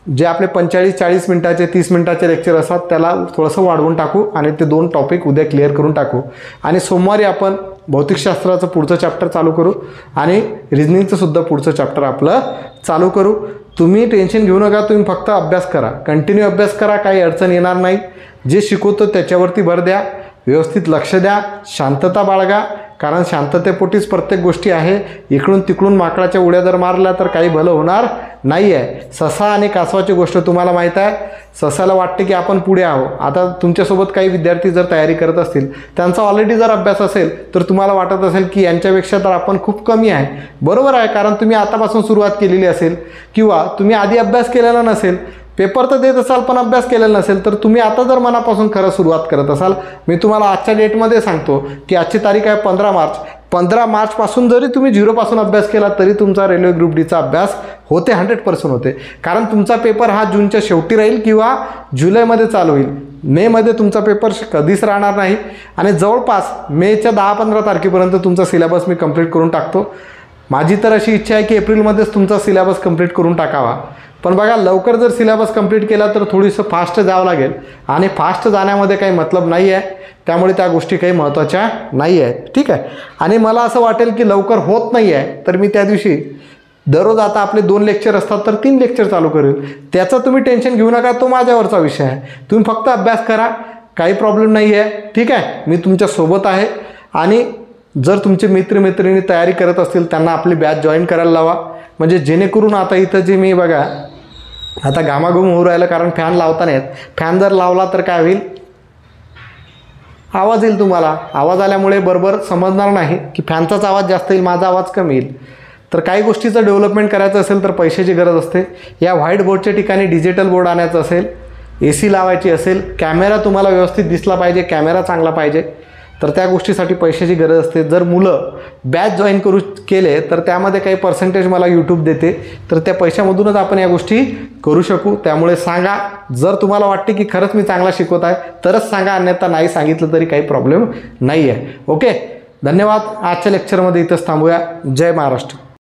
जे आपले 45-40 मिनिटाचे 30 मिनिटाचे लेक्चर असतात त्याला थोडंसं वाढवून टाकू आणि ते 2 टॉपिक उद्या क्लिअर करून टाकू आणि सोमवारी आपण भौतिकशास्त्राचं पुढचं चॅप्टर चालू करू आणि रिझनिंगचं सुद्धा पुढचं चॅप्टर आपलं चालू करू. तुम्ही टेन्शन घेऊ नका, तुम्ही फक्त अभ्यास करा, कंटिन्यू अभ्यास करा, काही अडचण येणार नाही. जे शिकवतो त्याच्यावरती भर द्या, व्यवस्थित लक्ष द्या, शांतता बाळगा, कारण शांततेपोटीच प्रत्येक गोष्टी आहे. इकडून तिकडून माकडाच्या उड्या जर मारल्या तर काही भलं होणार नाही आहे. ससा आणि कासवाची गोष्ट तुम्हाला माहीत आहे, ससाला वाटते की आपण पुढे आहो. आता तुमच्यासोबत काही विद्यार्थी जर तयारी करत असतील, त्यांचा ऑलरेडी जर अभ्यास असेल तर तुम्हाला वाटत असेल की यांच्यापेक्षा तर आपण खूप कमी आहे. बरोबर आहे, कारण तुम्ही आतापासून सुरुवात केलेली असेल किंवा तुम्ही आधी अभ्यास केलेला नसेल, पेपर तर देत असाल पण अभ्यास केलेला नसेल, तर तुम्ही आता जर मनापासून खरं सुरुवात करत असाल, मी तुम्हाला आजच्या डेटमध्ये सांगतो की आजची तारीख आहे 15 मार्च. 15 मार्चपासून जरी तुम्ही 0पासून अभ्यास केला तरी तुमचा रेल्वे ग्रुप डीचा अभ्यास होते, 100% होते. कारण तुमचा पेपर हा जूनच्या शेवटी राहील किंवा जुलैमध्ये चालू होईल. मेमध्ये तुमचा पेपर कधीच राहणार नाही आणि जवळपास मेच्या 10-15 तारखेपर्यंत तुमचा सिलेबस मी कंप्लीट करून टाकतो. माझी तर अशी इच्छा आहे की एप्रिलमध्येच तुमचा सिलेबस कंप्लीट करून टाकावा. पण बघा, लवकर जर सिलेबस कंप्लीट केला तर थोडीसं फास्ट जावं लागेल आणि फास्ट जाण्यामध्ये काही मतलब नाही आहे, त्यामुळे त्या गोष्टी काही महत्त्वाच्या नाही आहेत. ठीक आहे, आणि मला असं वाटेल की लवकर होत नाही आहे तर मी त्या दिवशी दररोज आता आपले 2 लेक्चर असतात तर 3 लेक्चर चालू करेल. त्याचं तुम्ही टेन्शन घेऊ नका, तो माझ्यावरचा विषय आहे. तुम्ही फक्त अभ्यास करा, काही प्रॉब्लेम नाही आहे, ठीक आहे. मी तुमच्यासोबत आहे. आणि जर तुमचे मित्रमैत्रिणी तयारी करत असतील त्यांना आपली बॅच जॉईन करायला लावा, म्हणजे जेणेकरून आता इथं जे मी बघा आता घामाघूम होऊ राहिलं, कारण फॅन लावता नाहीत. फॅन जर लावला तर काय होईल, आवाज येईल तुम्हाला. आवाज आल्यामुळे बरोबर समजणार नाही की फॅनचाच आवाज जास्त येईल, माझा आवाज कमी येईल. तर काही गोष्टीचं डेव्हलपमेंट करायचं असेल तर पैशाची गरज असते. या व्हाईट बोर्डच्या ठिकाणी डिजिटल बोर्ड आणायचं असेल, AC लावायची असेल, कॅमेरा तुम्हाला व्यवस्थित दिसला पाहिजे, कॅमेरा चांगला पाहिजे, तर त्या गोष्टीसाठी पैशाची गरज असते. जर मुलं बॅच जॉईन केले तर त्यामध्ये काही पर्सेंटेज मला यूट्यूब देते, तर त्या पैशामधूनच आपण या गोष्टी करू शकू. त्यामुळे सांगा, जर तुम्हाला वाटते की खरंच मी चांगला शिकवत आहे तरच सांगा, अन्यथा नाही सांगितलं तरी काही प्रॉब्लेम नाही आहे. ओके, धन्यवाद. आजच्या लेक्चरमध्ये इथंच थांबूया. जय महाराष्ट्र.